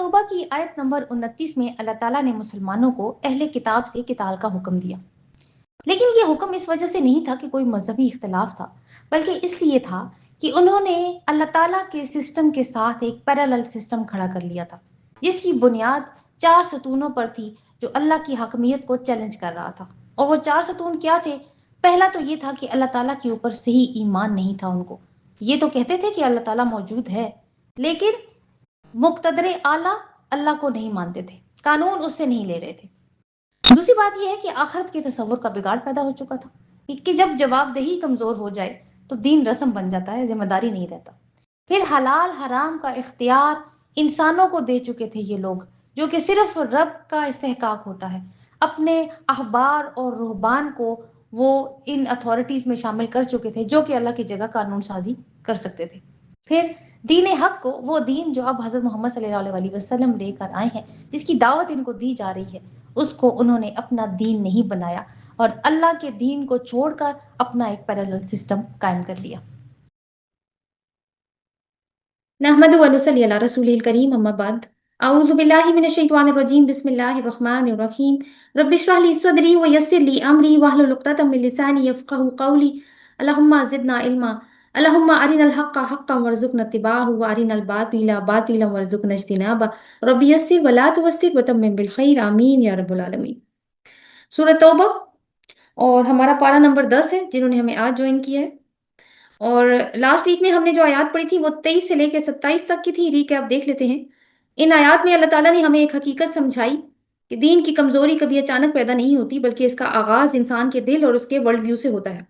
توبہ کی آیت نمبر 29 میں اللہ تعالیٰ نے مسلمانوں کو اہل کتاب سے قتال کا حکم دیا، لیکن یہ حکم اس وجہ سے نہیں تھا کہ کوئی مذہبی اختلاف تھا، بلکہ اس لیے تھا کہ انہوں نے اللہ تعالیٰ کے سسٹم کے ساتھ ایک پیرالل سسٹم کھڑا کر لیا تھا، جس کی بنیاد 4 ستونوں پر تھی جو اللہ کی حاکمیت کو چیلنج کر رہا تھا۔ اور وہ 4 ستون کیا تھے؟ پہلا تو یہ تھا کہ اللہ تعالیٰ کے اوپر صحیح ایمان نہیں تھا ان کو۔ یہ تو کہتے تھے کہ اللہ تعالیٰ موجود ہے، لیکن مقتدر اعلیٰ اللہ کو نہیں مانتے تھے، قانون اس سے نہیں لے رہے تھے۔ دوسری بات یہ ہے کہ آخرت کے تصور کا بگاڑ پیدا ہو چکا تھا کہ جب جواب دہی کمزور ہو جائے تو دین رسم بن جاتا ہے، ذمہ داری نہیں رہتا۔ پھر حلال حرام کا اختیار انسانوں کو دے چکے تھے یہ لوگ، جو کہ صرف رب کا استحقاق ہوتا ہے۔ اپنے احبار اور رہبان کو وہ ان اتھارٹیز میں شامل کر چکے تھے جو کہ اللہ کی جگہ قانون سازی کر سکتے تھے۔ پھر دین حق کو، وہ دین جو اب حضرت محمد صلی اللہ علیہ وسلم لے کر آئے ہیں، جس کی دعوت ان کو دی جا رہی ہے، اس کو انہوں نے اپنا دین نہیں بنایا اور اللہ کے دین کو چھوڑ کر اپنا ایک پیرالل سسٹم قائم کر لیا۔ نحمد و نصلی علی رسول الکریم، اما بعد، اعوذ باللہ من الشیطان الرجیم، بسم اللہ الرحمن الرحیم، رب اشرح لی صدری ویسر لی امری واحلل عقدۃ من لسانی یفقہوا قولی، اللہم زدنا علما، اللہم ارنا الحق حقا وارزقنا اتباعہ وارنا الباطل باطلا وارزقنا اجتنابہ، رب یسر ولا تعسر وتمم بالخیر، آمین یا رب العالمین۔ سورۃ توبہ، اور ہمارا پارہ نمبر 10 ہے جنہوں نے ہمیں آج جوائن کیا ہے۔ اور لاسٹ ویک میں ہم نے جو آیات پڑھی تھی وہ 23 سے لے کے 27 تک کی تھی، ریکیپ دیکھ لیتے ہیں۔ ان آیات میں اللہ تعالیٰ نے ہمیں ایک حقیقت سمجھائی کہ دین کی کمزوری کبھی اچانک پیدا نہیں ہوتی، بلکہ اس کا آغاز انسان کے دل اور اس کے ورلڈ ویو سے ہوتا ہے۔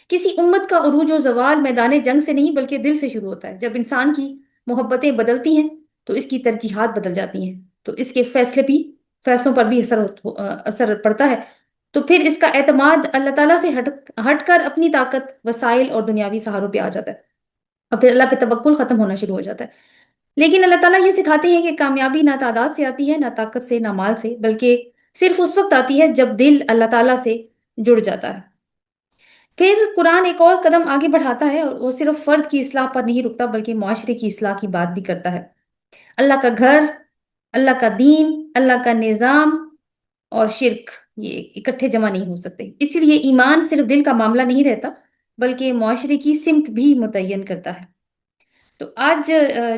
کسی امت کا عروج و زوال میدان جنگ سے نہیں بلکہ دل سے شروع ہوتا ہے۔ جب انسان کی محبتیں بدلتی ہیں تو اس کی ترجیحات بدل جاتی ہیں، تو اس کے فیصلوں پر بھی اثر پڑتا ہے، تو پھر اس کا اعتماد اللہ تعالیٰ سے ہٹ کر اپنی طاقت، وسائل اور دنیاوی سہاروں پہ آ جاتا ہے، اور پھر اللہ پہ توکل ختم ہونا شروع ہو جاتا ہے۔ لیکن اللہ تعالیٰ یہ سکھاتے ہیں کہ کامیابی نہ تعداد سے آتی ہے، نہ طاقت سے، نہ مال سے، بلکہ صرف اس وقت آتی ہے جب دل اللہ تعالیٰ سے جڑ جاتا ہے۔ پھر قرآن ایک اور قدم آگے بڑھاتا ہے، اور وہ صرف فرد کی اصلاح پر نہیں رکتا بلکہ معاشرے کی اصلاح کی بات بھی کرتا ہے۔ اللہ کا گھر، اللہ کا دین، اللہ کا نظام اور شرک یہ اکٹھے جمع نہیں ہو سکتے، اسی لیے ایمان صرف دل کا معاملہ نہیں رہتا بلکہ معاشرے کی سمت بھی متعین کرتا ہے۔ تو آج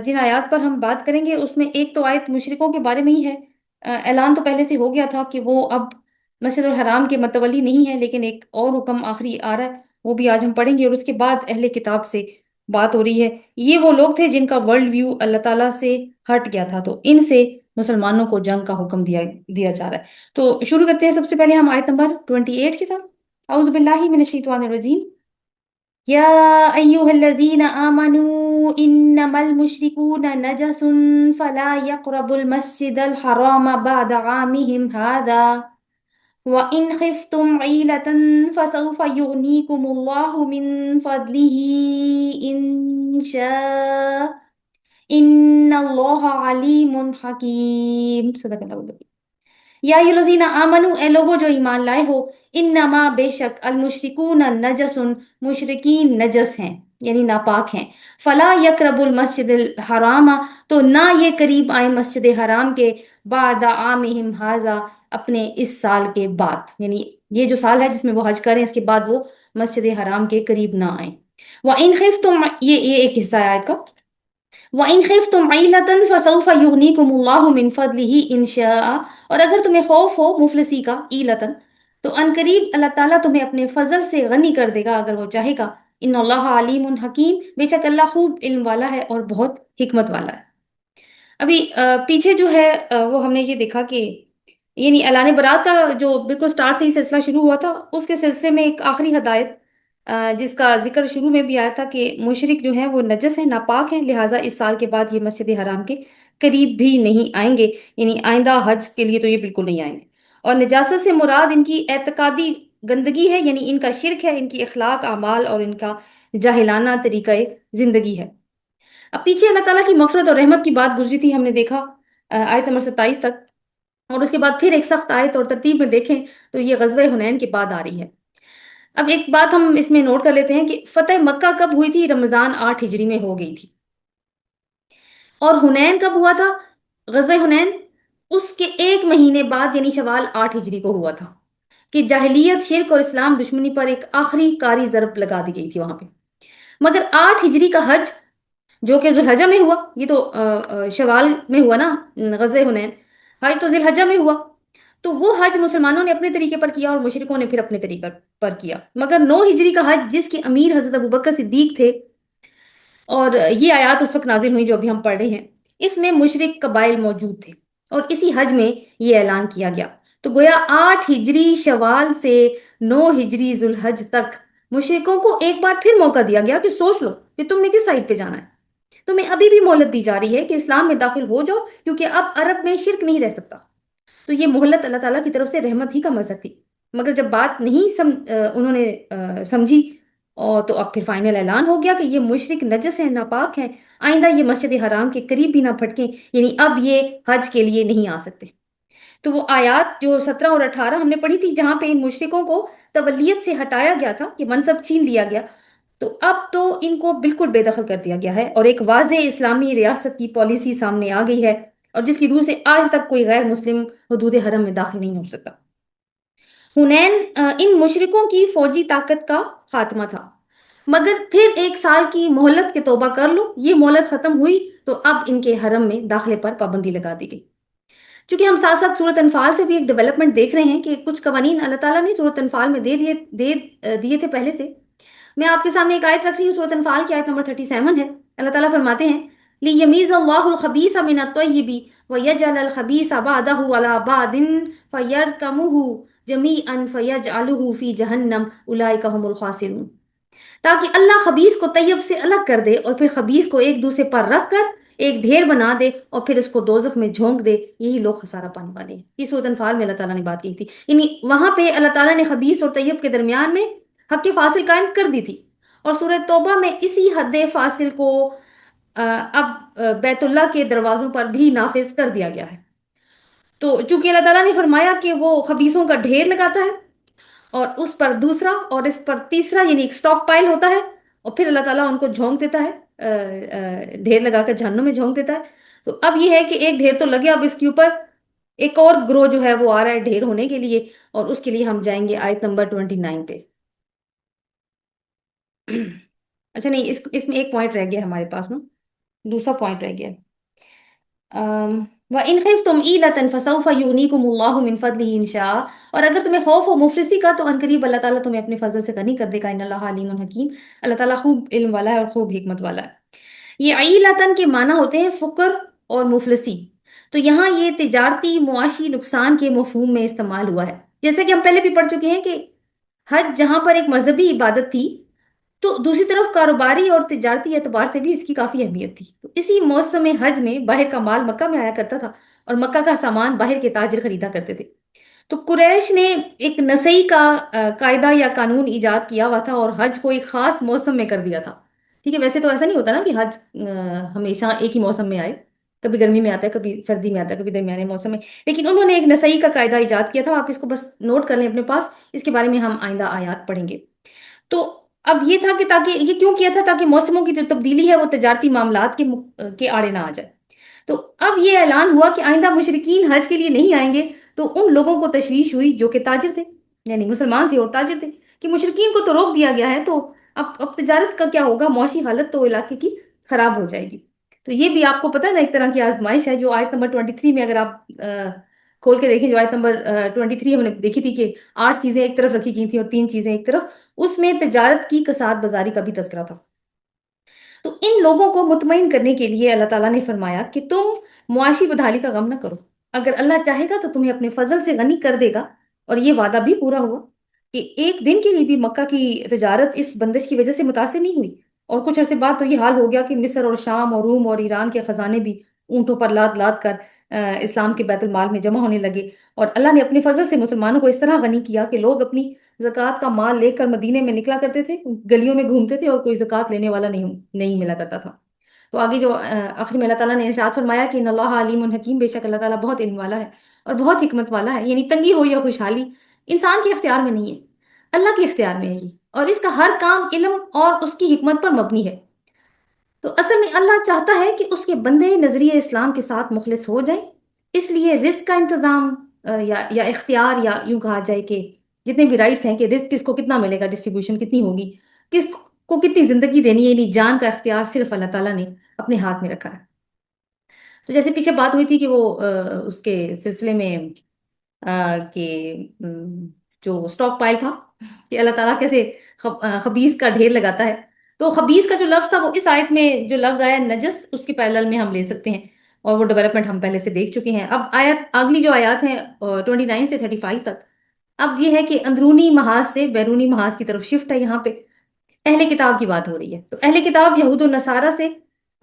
جن آیات پر ہم بات کریں گے اس میں ایک تو آیت مشرکوں کے بارے میں ہی ہے۔ اعلان تو پہلے سے ہو گیا تھا کہ وہ اب مسجد الحرام کے متولی نہیں ہے، لیکن ایک اور حکم آخری آ رہا ہے، وہ بھی آج ہم پڑھیں گے، اور اس کے بعد اہل کتاب سے بات ہو رہی ہے۔ یہ وہ لوگ تھے جن کا ورلڈ ویو اللہ تعالیٰ سے ہٹ گیا تھا، تو ان سے مسلمانوں کو جنگ کا حکم دیا جا رہا ہے۔ تو شروع کرتے ہیں، سب سے پہلے ہم آیت نمبر 28 کے ساتھ۔ اعوذ باللہ من الشیطان الرجیم، یا ایہا الذین آمنوا انما المشرکون نجس فلا یقربوا المسجد الحرام بعد عامهم هذا وَإِنْ خِفْتُمْ عِيلَةً فَسَوْفَ يُغْنِيكُمُ اللَّهُ مِنْ فَضْلِهِ إِنْ شَاءَ إِنَّ اللَّهَ عَلِيمٌ حَكِيمٌ۔ صدق اللہ العظیم۔ یا الذین آمنوا، اے لوگو جو ایمان لائے ہو، انما بے شک، المشرکون نجس، مشرکین نجس ہیں یعنی ناپاک ہیں، فلا یقرب المسجد الحرام، تو نہ یہ قریب آئیں مسجد حرام کے، بعد عامہم ھذا، اپنے اس سال کے بعد، یعنی یہ جو سال ہے جس میں وہ حج کریں، اس کے بعد وہ مسجد حرام کے قریب نہ آئیں۔ وَإِنْ خِفْتُمْ، یہ ایک حصہ ہے آیت کا۔ وَإِنْ خِفْتُمْ عِيلَةً فَسَوْفَ يُغْنِيكُمُ اللَّهُ مِنْ فَضْلِهِ إِنْ شَاءَ، اور اگر تمہیں خوف ہو مفلسی کا، عیلتن، تو ان قریب اللہ تعالیٰ تمہیں اپنے فضل سے غنی کر دے گا اگر وہ چاہے گا۔ ان اللہ علیم حکیم، بے شک اللہ خوب علم والا ہے اور بہت حکمت والا ہے۔ ابھی پیچھے جو ہے وہ ہم نے یہ دیکھا کہ یعنی اعلان برات کا جو بالکل سٹارٹ سے ہی سلسلہ شروع ہوا تھا، اس کے سلسلے میں ایک آخری ہدایت جس کا ذکر شروع میں بھی آیا تھا کہ مشرک جو ہیں وہ نجس ہیں، ناپاک ہیں، لہٰذا اس سال کے بعد یہ مسجد حرام کے قریب بھی نہیں آئیں گے، یعنی آئندہ حج کے لیے تو یہ بالکل نہیں آئیں گے۔ اور نجاست سے مراد ان کی اعتقادی گندگی ہے، یعنی ان کا شرک ہے، ان کی اخلاق، اعمال اور ان کا جاہلانہ طریقہ زندگی ہے۔ اب پیچھے اللہ تعالیٰ کی مغفرت اور رحمت کی بات گزری تھی، ہم نے دیکھا آیت نمبر 27 تک، اور اس کے بعد پھر ایک سخت آیت اور ترتیب میں دیکھیں تو یہ غزوہ حنین کے بعد آ رہی ہے۔ اب ایک بات ہم اس میں نوٹ کر لیتے ہیں کہ فتح مکہ کب ہوئی تھی؟ رمضان 8 ہجری میں ہو گئی تھی، اور حنین کب ہوا تھا؟ غزوہ حنین اس کے ایک مہینے بعد یعنی شوال 8 ہجری کو ہوا تھا کہ جاہلیت، شرک اور اسلام دشمنی پر ایک آخری کاری ضرب لگا دی گئی تھی وہاں پہ۔ مگر 8 ہجری کا حج جو کہ ذوالحجہ میں ہوا، یہ تو شوال میں ہوا نا، غزوہ حنین، حج تو ذی الحجہ میں ہوا، تو وہ حج مسلمانوں نے اپنے طریقے پر کیا اور مشرکوں نے پھر اپنے طریقے پر کیا۔ مگر 9 ہجری کا حج جس کے امیر حضرت ابوبکر صدیق تھے، اور یہ آیات اس وقت نازل ہوئی جو ابھی ہم پڑھ رہے ہیں، اس میں مشرک قبائل موجود تھے اور اسی حج میں یہ اعلان کیا گیا۔ تو گویا 8 ہجری شوال سے 9 ہجری ذوالحج تک مشرکوں کو ایک بار پھر موقع دیا گیا کہ سوچ لو کہ تم نے کس سائڈ پہ جانا ہے۔ تمہیں ابھی بھی مہلت دی جا رہی ہے کہ اسلام میں داخل ہو جاؤ، کیونکہ اب عرب میں شرک نہیں رہ سکتا۔ تو یہ مہلت اللہ تعالیٰ کی طرف سے رحمت ہی کا مظہر تھی۔ مگر جب بات نہیں انہوں نے سمجھی، اور تو اب پھر فائنل اعلان ہو گیا کہ یہ مشرک نجس ہیں، ناپاک ہیں، آئندہ یہ مسجد حرام کے قریب بھی نہ پھٹکیں، یعنی اب یہ حج کے لیے نہیں آ سکتے۔ تو وہ آیات جو 17 اور 18 ہم نے پڑھی تھی، جہاں پہ ان مشرکوں کو تولیت سے ہٹایا گیا تھا، کہ منصب چھین لیا گیا، تو اب تو ان کو بالکل بے دخل کر دیا گیا ہے اور ایک واضح اسلامی ریاست کی پالیسی سامنے آ گئی ہے، اور جس کی روح سے آج تک کوئی غیر مسلم حدود حرم میں داخل نہیں ہو سکتا۔ حنین ان مشرکوں کی فوجی طاقت کا خاتمہ تھا، مگر پھر 1 سال کی مہلت کے توبہ کر لو، یہ مہلت ختم ہوئی تو اب ان کے حرم میں داخلے پر پابندی لگا دی گئی۔ چونکہ ہم ساتھ ساتھ سورۃ انفال سے بھی ایک ڈیولپمنٹ دیکھ رہے ہیں کہ کچھ قوانین اللہ تعالیٰ نے سورۃ انفال میں دیے تھے پہلے سے۔ میں آپ کے سامنے ایک آیت رکھ رہی ہوں، سورۃ انفال کی آیت نمبر 37 ہے۔ اللہ تعالیٰ فرماتے ہیں لِيَمِيزَ اللَّهُ الْخَبِيثَ مِنَ الطَّيِّبِ وَيَجْعَلَ الْخَبِيثَ بَعْضَهُ عَلَى بَعْضٍ فَيَرْكَمُهُ جَمِيعًا فَيَجْعَلُهُ فِي جَهَنَّمَ أُولَٰئِكَ هُمُ الْخَاسِرُونَ، تاکہ اللہ خبیث کو طیب سے الگ کر دے اور پھر خبیث کو ایک دوسرے پر رکھ کر ایک ڈھیر بنا دے اور پھر اس کو دوزخ میں جھونک دے، یہی لوگ خسارہ پانے والے ہیں۔ یہ سورۃ انفال میں اللہ تعالیٰ نے بات کی تھی، یعنی وہاں پہ اللہ تعالیٰ نے خبیث اور طیب کے درمیان میں حق کے فاصل قائم کر دی تھی، اور سورہ توبہ میں اسی حد فاصل کو اب بیت اللہ کے دروازوں پر بھی نافذ کر دیا گیا ہے۔ تو چونکہ اللہ تعالیٰ نے فرمایا کہ وہ خبیثوں کا ڈھیر لگاتا ہے، اور اس پر دوسرا اور اس پر تیسرا، یعنی ایک سٹاک پائل ہوتا ہے، اور پھر اللہ تعالیٰ ان کو جھونک دیتا ہے، ڈھیر لگا کر جہنم میں جھونک دیتا ہے۔ تو اب یہ ہے کہ ایک ڈھیر تو لگے، اب اس کے اوپر ایک اور گروہ جو ہے وہ آ رہا ہے ڈھیر ہونے کے لیے، اور اس کے لیے ہم جائیں گے آیت نمبر 29 پہ۔ اچھا نہیں، اس میں ایک پوائنٹ رہ گیا ہمارے پاس نا، دوسرا پوائنٹ رہ گیا۔ وَإِنْ خِفْتُمْ عِيلَةً فَسَوْفَ يُغْنِيكُمُ اللَّهُ مِنْ فَضْلِهِ إِنْ شَاءَ، اور اگر تمہیں خوف ہو مفلسی کا تو عنقریب اللہ تعالیٰ تمہیں اپنے فضل سے غنی کر دے گا۔ ان اللہ علیم حکیم، اللہ تعالیٰ خوب علم والا ہے اور خوب حکمت والا ہے۔ یہ عیلتن کے معنی ہوتے ہیں فقر اور مفلسی، تو یہاں یہ تجارتی معاشی نقصان کے مفہوم میں استعمال ہوا ہے۔ جیسے کہ ہم پہلے بھی پڑھ چکے ہیں کہ حج جہاں پر ایک مذہبی عبادت تھی، تو دوسری طرف کاروباری اور تجارتی اعتبار سے بھی اس کی کافی اہمیت تھی۔ تو اسی موسم حج میں باہر کا مال مکہ میں آیا کرتا تھا، اور مکہ کا سامان باہر کے تاجر خریدا کرتے تھے۔ تو قریش نے ایک نسئی کا قاعدہ یا قانون ایجاد کیا ہوا تھا، اور حج کو ایک خاص موسم میں کر دیا تھا۔ ٹھیک ہے، ویسے تو ایسا نہیں ہوتا نا کہ حج ہمیشہ ایک ہی موسم میں آئے، کبھی گرمی میں آتا ہے، کبھی سردی میں آتا ہے، کبھی درمیانے موسم میں، لیکن انہوں نے ایک نسئی کا قاعدہ ایجاد کیا تھا۔ آپ اس کو بس نوٹ کر لیں اپنے پاس، اس کے بارے میں ہم آئندہ آیات پڑھیں گے۔ تو اب یہ تھا کہ تاکہ یہ کیوں کیا تھا، تاکہ موسموں کی جو تبدیلی ہے وہ تجارتی معاملات کے آڑے نہ آ جائے۔ تو اب یہ اعلان ہوا کہ آئندہ مشرکین حج کے لیے نہیں آئیں گے، تو ان لوگوں کو تشویش ہوئی جو کہ تاجر تھے، یعنی مسلمان تھے اور تاجر تھے، کہ مشرکین کو تو روک دیا گیا ہے، تو اب تجارت کا کیا ہوگا، معاشی حالت تو علاقے کی خراب ہو جائے گی۔ تو یہ بھی آپ کو پتہ ہے نا، ایک طرح کی آزمائش ہے، جو آیت نمبر 23 میں اگر آپ کھول کے دیکھیں، جو آیت نمبر 23 ہم نے دیکھی تھی کہ 8 چیزیں ایک طرف رکھی گئی تھیں اور 3 چیزیں ایک طرف، اس میں تجارت کی کساد بازاری کا بھی تذکرہ تھا۔ تو ان لوگوں کو مطمئن کرنے کے لیے اللہ تعالیٰ نے فرمایا کہ تم معاشی بدحالی کا غم نہ کرو، اگر اللہ چاہے گا تو تمہیں اپنے فضل سے غنی کر دے گا۔ اور یہ وعدہ بھی پورا ہوا کہ ایک دن کے لیے بھی مکہ کی تجارت اس بندش کی وجہ سے متاثر نہیں ہوئی، اور کچھ عرصے بعد تو یہ حال ہو گیا کہ مصر اور شام اور روم اور ایران کے خزانے بھی اونٹوں پر لاد لاد کر اسلام کے بیت المال میں جمع ہونے لگے، اور اللہ نے اپنے فضل سے مسلمانوں کو اس طرح غنی کیا کہ لوگ اپنی زکوٰۃ کا مال لے کر مدینے میں نکلا کرتے تھے، گلیوں میں گھومتے تھے، اور کوئی زکوٰۃ لینے والا نہیں ملا کرتا تھا۔ تو آگے جو آخر میں اللہ تعالیٰ نے ارشاد فرمایا کہ ان اللہ علیم حکیم، بے شک اللہ تعالیٰ بہت علم والا ہے اور بہت حکمت والا ہے۔ یعنی تنگی ہو یا خوشحالی انسان کے اختیار میں نہیں ہے، اللہ کے اختیار میں ہے یہ، اور اس کا ہر کام علم اور اس کی حکمت پر مبنی ہے۔ تو اصل میں اللہ چاہتا ہے کہ اس کے بندے نظریہ اسلام کے ساتھ مخلص ہو جائیں، اس لیے رزق کا انتظام یا اختیار، یا یوں کہا جائے کہ جتنے بھی رائٹس ہیں کہ رزق کس کو کتنا ملے گا، ڈسٹریبیوشن کتنی ہوگی، کس کو کتنی زندگی دینی ہے، یعنی جان کا اختیار صرف اللہ تعالیٰ نے اپنے ہاتھ میں رکھا ہے۔ تو جیسے پیچھے بات ہوئی تھی کہ وہ اس کے سلسلے میں کہ جو اسٹاک پائل تھا کہ اللہ تعالیٰ کیسے خبیث کا ڈھیر لگاتا ہے، تو خبیث کا جو لفظ تھا وہ اس آیت میں جو لفظ آیا نجس، اس کے پیرلل میں ہم لے سکتے ہیں، اور وہ ڈیولپمنٹ ہم پہلے سے دیکھ چکے ہیں۔ اب آیت اگلی جو آیات ہیں 29 سے 35 تک، اب یہ ہے کہ اندرونی محاذ سے بیرونی محاذ کی طرف شفٹ ہے۔ یہاں پہ اہل کتاب کی بات ہو رہی ہے، تو اہل کتاب یہود و نصارہ سے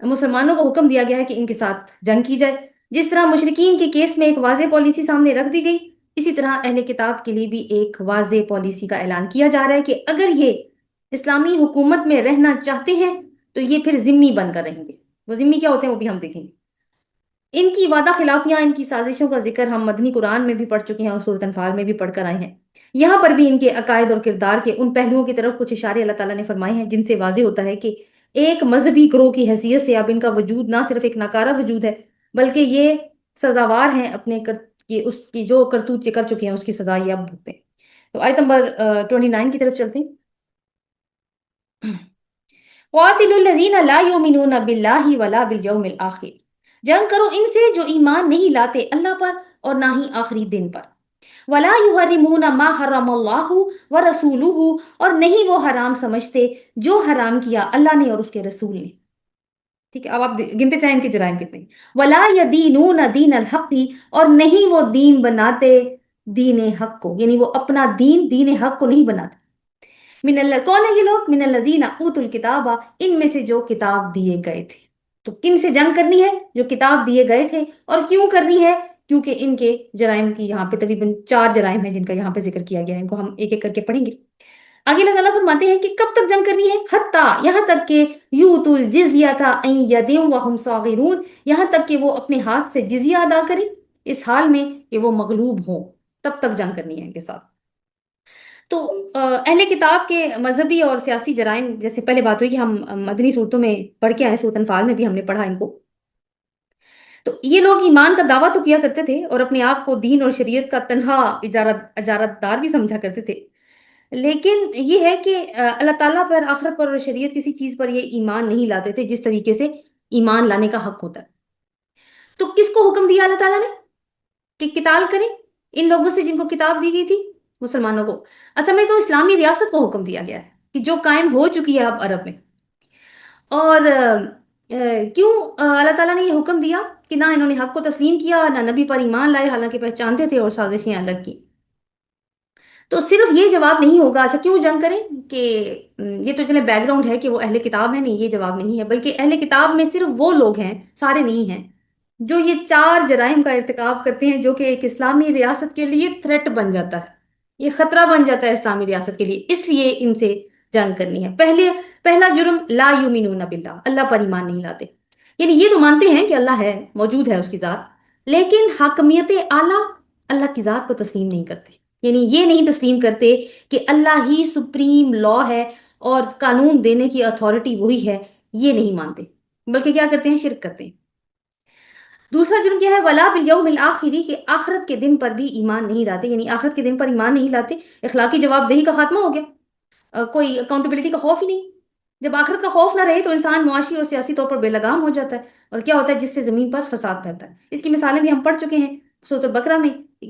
مسلمانوں کو حکم دیا گیا ہے کہ ان کے ساتھ جنگ کی جائے۔ جس طرح مشرکین کے کیس میں ایک واضح پالیسی سامنے رکھ دی گئی، اسی طرح اہل کتاب کے لیے بھی ایک واضح پالیسی کا اعلان کیا جا رہا ہے کہ اگر یہ اسلامی حکومت میں رہنا چاہتے ہیں تو یہ پھر ذمہ بن کر رہیں گے۔ وہ ذمہ کیا ہوتے ہیں وہ بھی ہم دیکھیں گے۔ ان کی وعدہ خلافیاں، ان کی سازشوں کا ذکر ہم مدنی قرآن میں بھی پڑھ چکے ہیں اور سورۃ انفال میں بھی پڑھ کر آئے ہیں۔ یہاں پر بھی ان کے عقائد اور کردار کے ان پہلوؤں کی طرف کچھ اشارے اللہ تعالیٰ نے فرمائے ہیں جن سے واضح ہوتا ہے کہ ایک مذہبی گروہ کی حیثیت سے اب ان کا وجود نہ صرف ایک ناکارہ وجود ہے، بلکہ یہ سزاوار ہیں اپنے اس کی جو کرتوت یہ کر چکے ہیں اس کی سزا یہ اب بھگتے ہیں۔ تو آیت نمبر 29 کی طرف چلتے ہیں۔ قاتلوا الذین لا یؤمنون باللہ ولا بالیوم الآخر، جنگ کرو ان سے جو ایمان نہیں لاتے اللہ پر اور نہ ہی آخری دن پر۔ ولا یحرمون ما حرم اللہ ورسولہ، اور نہیں وہ حرام سمجھتے جو حرام کیا اللہ نے اور اس کے رسول نے۔ ٹھیک ہے، اب آپ گنتے چاہیں ان کے جرائم کتنے۔ ولا یدینون دین الحق، اور نہیں وہ دین بناتے دین حق کو، یعنی وہ اپنا دین حق کو نہیں بناتے۔ من اللہ، کون ہے یہ لوگ؟ من الذین اوتوا الکتاب، ان میں سے جو کتاب دیے گئے تھے۔ تو کن سے جنگ کرنی ہے؟ جو کتاب دیے گئے تھے۔ اور کیوں کرنی ہے؟ کیونکہ ان کے جرائم کی یہاں پہ تقریباً 4 جرائم ہیں جن کا یہاں پہ ذکر کیا گیا ہے، ان کو ہم ایک ایک کر کے پڑھیں گے۔ آگے اللہ تعالیٰ فرماتے ہیں کہ کب تک جنگ کرنی ہے؟ حتیٰ، یہاں تک کہ یؤتوا الجزیۃ عن ید وہم صاغرون، یہاں تک کہ وہ اپنے ہاتھ سے جزیہ ادا کریں اس حال میں کہ وہ مغلوب ہوں، تب تک جنگ کرنی ہے ان کے ساتھ۔ تو اہل کتاب کے مذہبی اور سیاسی جرائم، جیسے پہلے بات ہوئی کہ ہم مدنی صورتوں میں پڑھ کے آئے، سورۃ انفال میں بھی ہم نے پڑھا ان کو۔ تو یہ لوگ ایمان کا دعویٰ تو کیا کرتے تھے اور اپنے آپ کو دین اور شریعت کا تنہا اجارت دار بھی سمجھا کرتے تھے، لیکن یہ ہے کہ اللہ تعالیٰ پر، آخرت پر اور شریعت کسی چیز پر یہ ایمان نہیں لاتے تھے جس طریقے سے ایمان لانے کا حق ہوتا ہے۔ تو کس کو حکم دیا اللہ تعالیٰ نے کہ قتال کریں؟ ان لوگوں سے جن کو کتاب دی گئی تھی، مسلمانوں کو۔ اصل میں تو اسلامی ریاست کو حکم دیا گیا ہے کہ جو قائم ہو چکی ہے اب عرب میں۔ اور کیوں اللہ تعالیٰ نے یہ حکم دیا کہ نہ انہوں نے حق کو تسلیم کیا نہ نبی پر ایمان لائے، حالانکہ پہچانتے تھے، اور سازشیں الگ کی؟ تو صرف یہ جواب نہیں ہوگا اچھا کیوں جنگ کریں، کہ یہ تو چلے بیک گراؤنڈ ہے کہ وہ اہل کتاب ہیں، نہیں یہ جواب نہیں ہے، بلکہ اہل کتاب میں صرف وہ لوگ ہیں، سارے نہیں ہیں، جو یہ 4 جرائم کا ارتکاب کرتے ہیں جو کہ ایک اسلامی ریاست کے لیے تھریٹ بن جاتا ہے، یہ خطرہ بن جاتا ہے اسلامی ریاست کے لیے، اس لیے ان سے جنگ کرنی ہے۔ پہلا جرم لا یؤمنون باللہ، اللہ پر ایمان نہیں لاتے، یعنی یہ تو مانتے ہیں کہ اللہ ہے، موجود ہے اس کی ذات، لیکن حاکمیت اعلیٰ اللہ کی ذات کو تسلیم نہیں کرتے، یعنی یہ نہیں تسلیم کرتے کہ اللہ ہی سپریم لا ہے اور قانون دینے کی اتھارٹی وہی ہے، یہ نہیں مانتے، بلکہ کیا کرتے ہیں؟ شرک کرتے ہیں۔ دوسرا جرم کیا ہے؟ ولا بالیوم الآخری، کہ آخرت کے دن پر بھی ایمان نہیں لاتے، یعنی آخرت کے دن پر ایمان نہیں لاتے، اخلاقی جواب دہی کا خاتمہ ہو گیا، کوئی اکاؤنٹیبلٹی کا خوف ہی نہیں۔ جب آخرت کا خوف نہ رہے تو انسان معاشی اور سیاسی طور پر بے لگام ہو جاتا ہے، اور کیا ہوتا ہے؟ جس سے زمین پر فساد پھیلتا ہے۔ اس کی مثالیں بھی ہم پڑھ چکے ہیں سورۃ البقرہ میں۔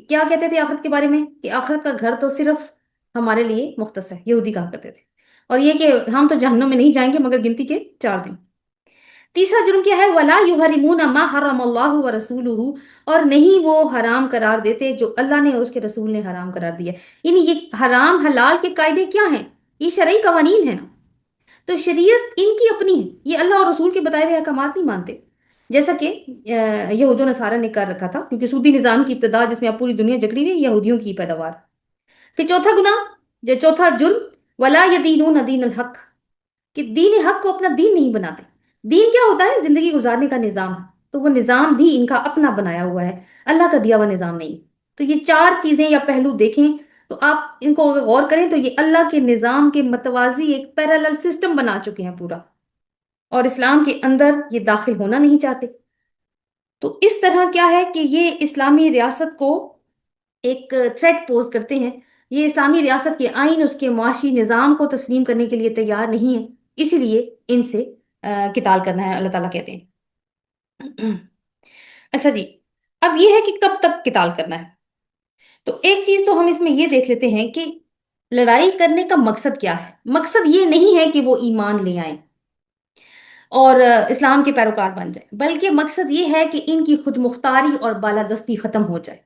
کیا کہتے تھے آخرت کے بارے میں؟ کہ آخرت کا گھر تو صرف ہمارے لیے مختص ہے، یہودی کہا کرتے تھے، اور یہ کہ ہم تو جہنم میں نہیں جائیں گے مگر گنتی کے 4 دن۔ تیسرا جرم کیا ہے؟ ولا یحرمون ما حرم اللہ ورسولہ، اور نہیں وہ حرام قرار دیتے جو اللہ نے اور اس کے رسول نے حرام قرار دیا، یعنی یہ حرام حلال کے قاعدے کیا ہیں؟ یہ شرعی قوانین ہیں نا، تو شریعت ان کی اپنی ہے، یہ اللہ اور رسول کے بتائے ہوئے احکامات نہیں مانتے، جیسا کہ یہود و نصارہ نے کر رکھا تھا، کیونکہ سودی نظام کی ابتدا جس میں اب پوری دنیا جکڑی ہوئی، یہودیوں کی پیداوار۔ پھر چوتھا گناہ، چوتھا جرم، ولا یدینون دین الحق، کہ دین حق کو اپنا دین نہیں بناتے۔ دین کیا ہوتا ہے؟ زندگی گزارنے کا نظام، تو وہ نظام بھی ان کا اپنا بنایا ہوا ہے، اللہ کا دیا ہوا نظام نہیں۔ تو یہ 4 چیزیں یا پہلو دیکھیں تو آپ ان کو اگر غور کریں تو یہ اللہ کے نظام کے متوازی ایک پیرالل سسٹم بنا چکے ہیں پورا۔ اور اسلام کے اندر یہ داخل ہونا نہیں چاہتے۔ تو اس طرح کیا ہے کہ یہ اسلامی ریاست کو ایک تھریٹ پوز کرتے ہیں، یہ اسلامی ریاست کے آئین، اس کے معاشی نظام کو تسلیم کرنے کے لیے تیار نہیں ہے، اسی لیے ان سے قتال کرنا ہے، اللہ تعالیٰ کہتے ہیں۔ اچھا جی، اب یہ ہے کہ کب تک قتال کرنا ہے؟ تو ایک چیز تو ہم اس میں یہ دیکھ لیتے ہیں کہ لڑائی کرنے کا مقصد کیا ہے۔ مقصد یہ نہیں ہے کہ وہ ایمان لے آئیں اور اسلام کے پیروکار بن جائیں، بلکہ مقصد یہ ہے کہ ان کی خود مختاری اور بالادستی ختم ہو جائے،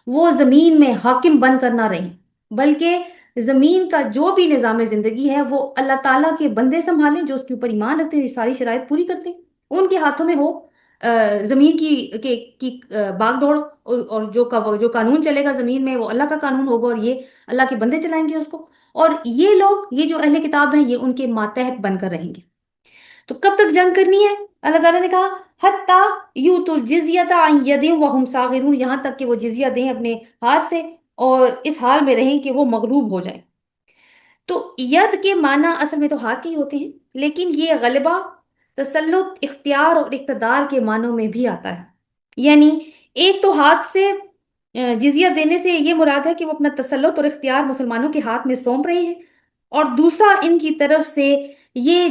وہ زمین میں حاکم بن کر نہ رہیں، بلکہ زمین کا جو بھی نظام زندگی ہے وہ اللہ تعالیٰ کے بندے سنبھالیں جو اس کے اوپر ایمان رکھتے ہیں، ساری شرائط پوری کرتے ہیں، ان کے ہاتھوں میں ہو زمین کی باغ دوڑ، اور جو قانون چلے گا زمین میں وہ اللہ کا قانون ہوگا، اور یہ اللہ کے بندے چلائیں گے اس کو، اور یہ لوگ، یہ جو اہل کتاب ہیں، یہ ان کے ماتحت بن کر رہیں گے۔ تو کب تک جنگ کرنی ہے؟ اللہ تعالیٰ نے کہا حتیٰ یوت الجزیۃ عن ید وہم صاغرون، یہاں تک کہ وہ جزیہ دیں اپنے ہاتھ سے اور اس حال میں رہیں کہ وہ مغلوب ہو جائیں۔ تو ید کے معنی اصل میں تو ہاتھ کے ہی ہوتے ہیں، لیکن یہ غلبہ، تسلط، اختیار اور اقتدار کے معنوں میں بھی آتا ہے۔ یعنی ایک تو ہاتھ سے جزیہ دینے سے یہ مراد ہے کہ وہ اپنا تسلط اور اختیار مسلمانوں کے ہاتھ میں سونپ رہے ہیں، اور دوسرا ان کی طرف سے یہ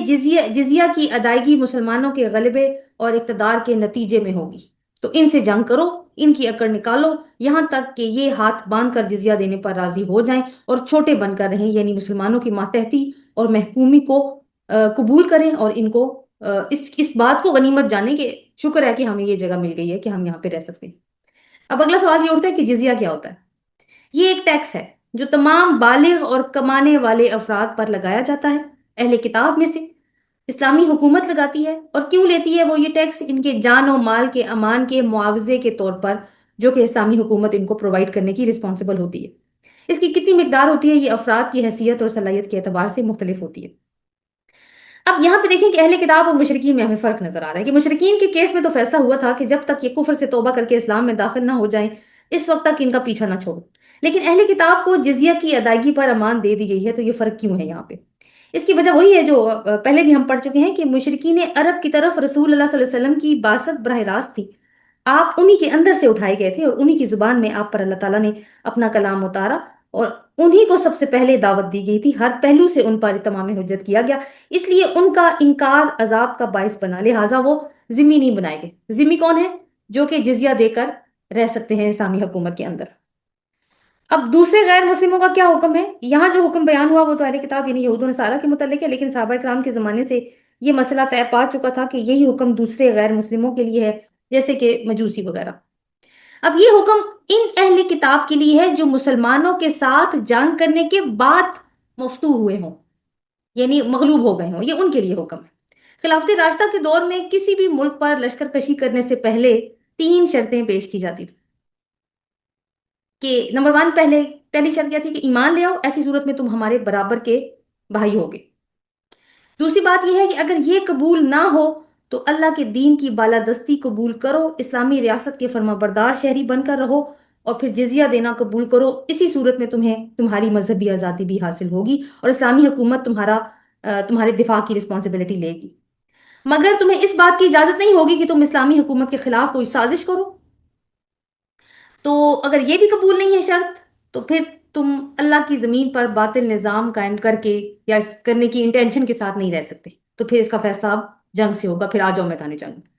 جزیہ کی ادائیگی مسلمانوں کے غلبے اور اقتدار کے نتیجے میں ہوگی۔ تو ان سے جنگ کرو، ان کی اکڑ نکالو، یہاں تک کہ یہ ہاتھ باندھ کر جزیہ دینے پر راضی ہو جائیں اور چھوٹے بن کر رہیں، یعنی مسلمانوں کی ماتحتی اور محکومی کو قبول کریں، اور ان کو اس بات کو غنیمت جانیں کہ شکر ہے کہ ہمیں یہ جگہ مل گئی ہے کہ ہم یہاں پہ رہ سکتے ہیں۔ اب اگلا سوال یہ اٹھتا ہے کہ جزیہ کیا ہوتا ہے؟ یہ ایک ٹیکس ہے جو تمام بالغ اور کمانے والے افراد پر لگایا جاتا ہے، اہل کتاب میں سے اسلامی حکومت لگاتی ہے، اور کیوں لیتی ہے وہ یہ ٹیکس؟ ان کے جان و مال کے امان کے معاوضے کے طور پر، جو کہ اسلامی حکومت ان کو پرووائڈ کرنے کی رسپانسبل ہوتی ہے۔ اس کی کتنی مقدار ہوتی ہے یہ افراد کی حیثیت اور صلاحیت کے اعتبار سے مختلف ہوتی ہے۔ اب یہاں پہ دیکھیں کہ اہل کتاب اور مشرکین میں ہمیں فرق نظر آ رہا ہے کہ مشرکین کے کیس میں تو فیصلہ ہوا تھا کہ جب تک یہ کفر سے توبہ کر کے اسلام میں داخل نہ ہو جائیں اس وقت تک ان کا پیچھا نہ چھوڑو، لیکن اہل کتاب کو جزیہ کی ادائیگی پر امان دے دی گئی ہے۔ تو یہ فرق کیوں ہے یہاں پہ؟ اس کی وجہ وہی ہے جو پہلے بھی ہم پڑھ چکے ہیں کہ مشرکین عرب کی طرف رسول اللہ صلی اللہ علیہ وسلم کی باسط براہ راست تھی، آپ انہی کے اندر سے اٹھائے گئے تھے، اور انہی کی زبان میں آپ پر اللہ تعالیٰ نے اپنا کلام اتارا، اور انہی کو سب سے پہلے دعوت دی گئی تھی، ہر پہلو سے ان پر تمام حجت کیا گیا، اس لیے ان کا انکار عذاب کا باعث بنا، لہٰذا وہ ذمہ نہیں بنائے گئے۔ ذمہ کون ہے؟ جو کہ جزیہ دے کر رہ سکتے ہیں اسلامی حکومت کے اندر۔ اب دوسرے غیر مسلموں کا کیا حکم ہے؟ یہاں جو حکم بیان ہوا وہ تو اہل کتاب یعنی یہود و نصارہ کے متعلق ہے، لیکن صحابہ کرام کے زمانے سے یہ مسئلہ طے پا چکا تھا کہ یہی حکم دوسرے غیر مسلموں کے لیے ہے، جیسے کہ مجوسی وغیرہ۔ اب یہ حکم ان اہل کتاب کے لیے ہے جو مسلمانوں کے ساتھ جنگ کرنے کے بعد مفتو ہوئے ہوں، یعنی مغلوب ہو گئے ہوں، یہ ان کے لیے حکم ہے۔ خلافت راستہ کے دور میں کسی بھی ملک پر لشکر کشی کرنے سے پہلے 3 شرطیں پیش کی جاتی تھی کہ نمبر 1، پہلی شرط کیا تھی کہ ایمان لے آؤ، ایسی صورت میں تم ہمارے برابر کے بھائی ہوگے۔ دوسری بات یہ ہے کہ اگر یہ قبول نہ ہو تو اللہ کے دین کی بالادستی قبول کرو، اسلامی ریاست کے فرما بردار شہری بن کر رہو، اور پھر جزیہ دینا قبول کرو، اسی صورت میں تمہاری مذہبی آزادی بھی حاصل ہوگی اور اسلامی حکومت تمہارے دفاع کی رسپانسبلٹی لے گی۔ مگر تمہیں اس بات کی اجازت نہیں ہوگی کہ تم اسلامی حکومت کے خلاف کوئی سازش کرو۔ تو اگر یہ بھی قبول نہیں ہے شرط، تو پھر تم اللہ کی زمین پر باطل نظام قائم کر کے یا اس کرنے کی انٹینشن کے ساتھ نہیں رہ سکتے، تو پھر اس کا فیصلہ اب جنگ سے ہوگا، پھر آ جاؤ میدان جنگ میں۔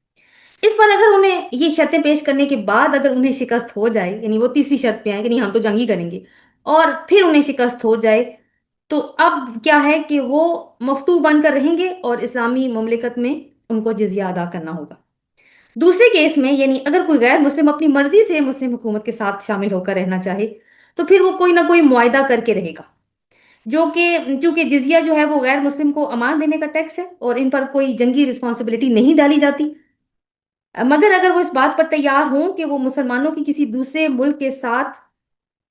اس پر اگر انہیں یہ شرطیں پیش کرنے کے بعد اگر انہیں شکست ہو جائے، یعنی وہ تیسری شرط پہ آئے کہ نہیں ہم تو جنگ ہی کریں گے، اور پھر انہیں شکست ہو جائے، تو اب کیا ہے کہ وہ مفتو بن کر رہیں گے اور اسلامی مملکت میں ان کو جزیہ ادا کرنا ہوگا۔ دوسرے کیس میں، یعنی اگر کوئی غیر مسلم اپنی مرضی سے مسلم حکومت کے ساتھ شامل ہو کر رہنا چاہے تو پھر وہ کوئی نہ کوئی معاہدہ کر کے رہے گا، جو کہ چونکہ جزیہ جو ہے وہ غیر مسلم کو امان دینے کا ٹیکس ہے اور ان پر کوئی جنگی رسپانسبلٹی نہیں ڈالی جاتی، مگر اگر وہ اس بات پر تیار ہوں کہ وہ مسلمانوں کی کسی دوسرے ملک کے ساتھ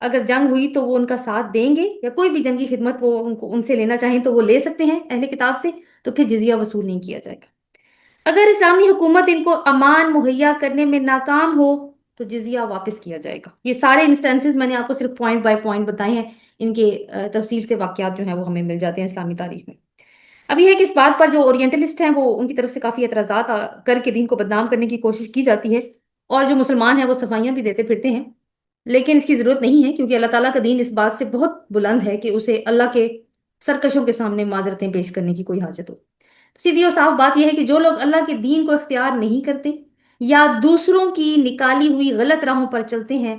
اگر جنگ ہوئی تو وہ ان کا ساتھ دیں گے، یا کوئی بھی جنگی خدمت وہ ان سے لینا چاہیں تو وہ لے سکتے ہیں اہل کتاب سے، تو پھر جزیہ وصول نہیں کیا جائے گا۔ اگر اسلامی حکومت ان کو امان مہیا کرنے میں ناکام ہو تو جزیہ واپس کیا جائے گا۔ یہ سارے انسٹنسز میں نے آپ کو صرف پوائنٹ بائی پوائنٹ بتائے ہیں، ان کے تفصیل سے واقعات جو ہیں وہ ہمیں مل جاتے ہیں اسلامی تاریخ میں۔ اب یہ ہے کہ اس بات پر جو اورینٹلسٹ ہیں وہ ان کی طرف سے کافی اعتراضات کر کے دین کو بدنام کرنے کی کوشش کی جاتی ہے، اور جو مسلمان ہیں وہ صفائیاں بھی دیتے پھرتے ہیں، لیکن اس کی ضرورت نہیں ہے، کیونکہ اللہ تعالیٰ کا دین اس بات سے بہت بلند ہے کہ اسے اللہ کے سرکشوں کے سامنے معذرتیں پیش کرنے کی کوئی حاجت ہو۔ سیدھی اور صاف بات یہ ہے کہ جو لوگ اللہ کے دین کو اختیار نہیں کرتے یا دوسروں کی نکالی ہوئی غلط راہوں پر چلتے ہیں،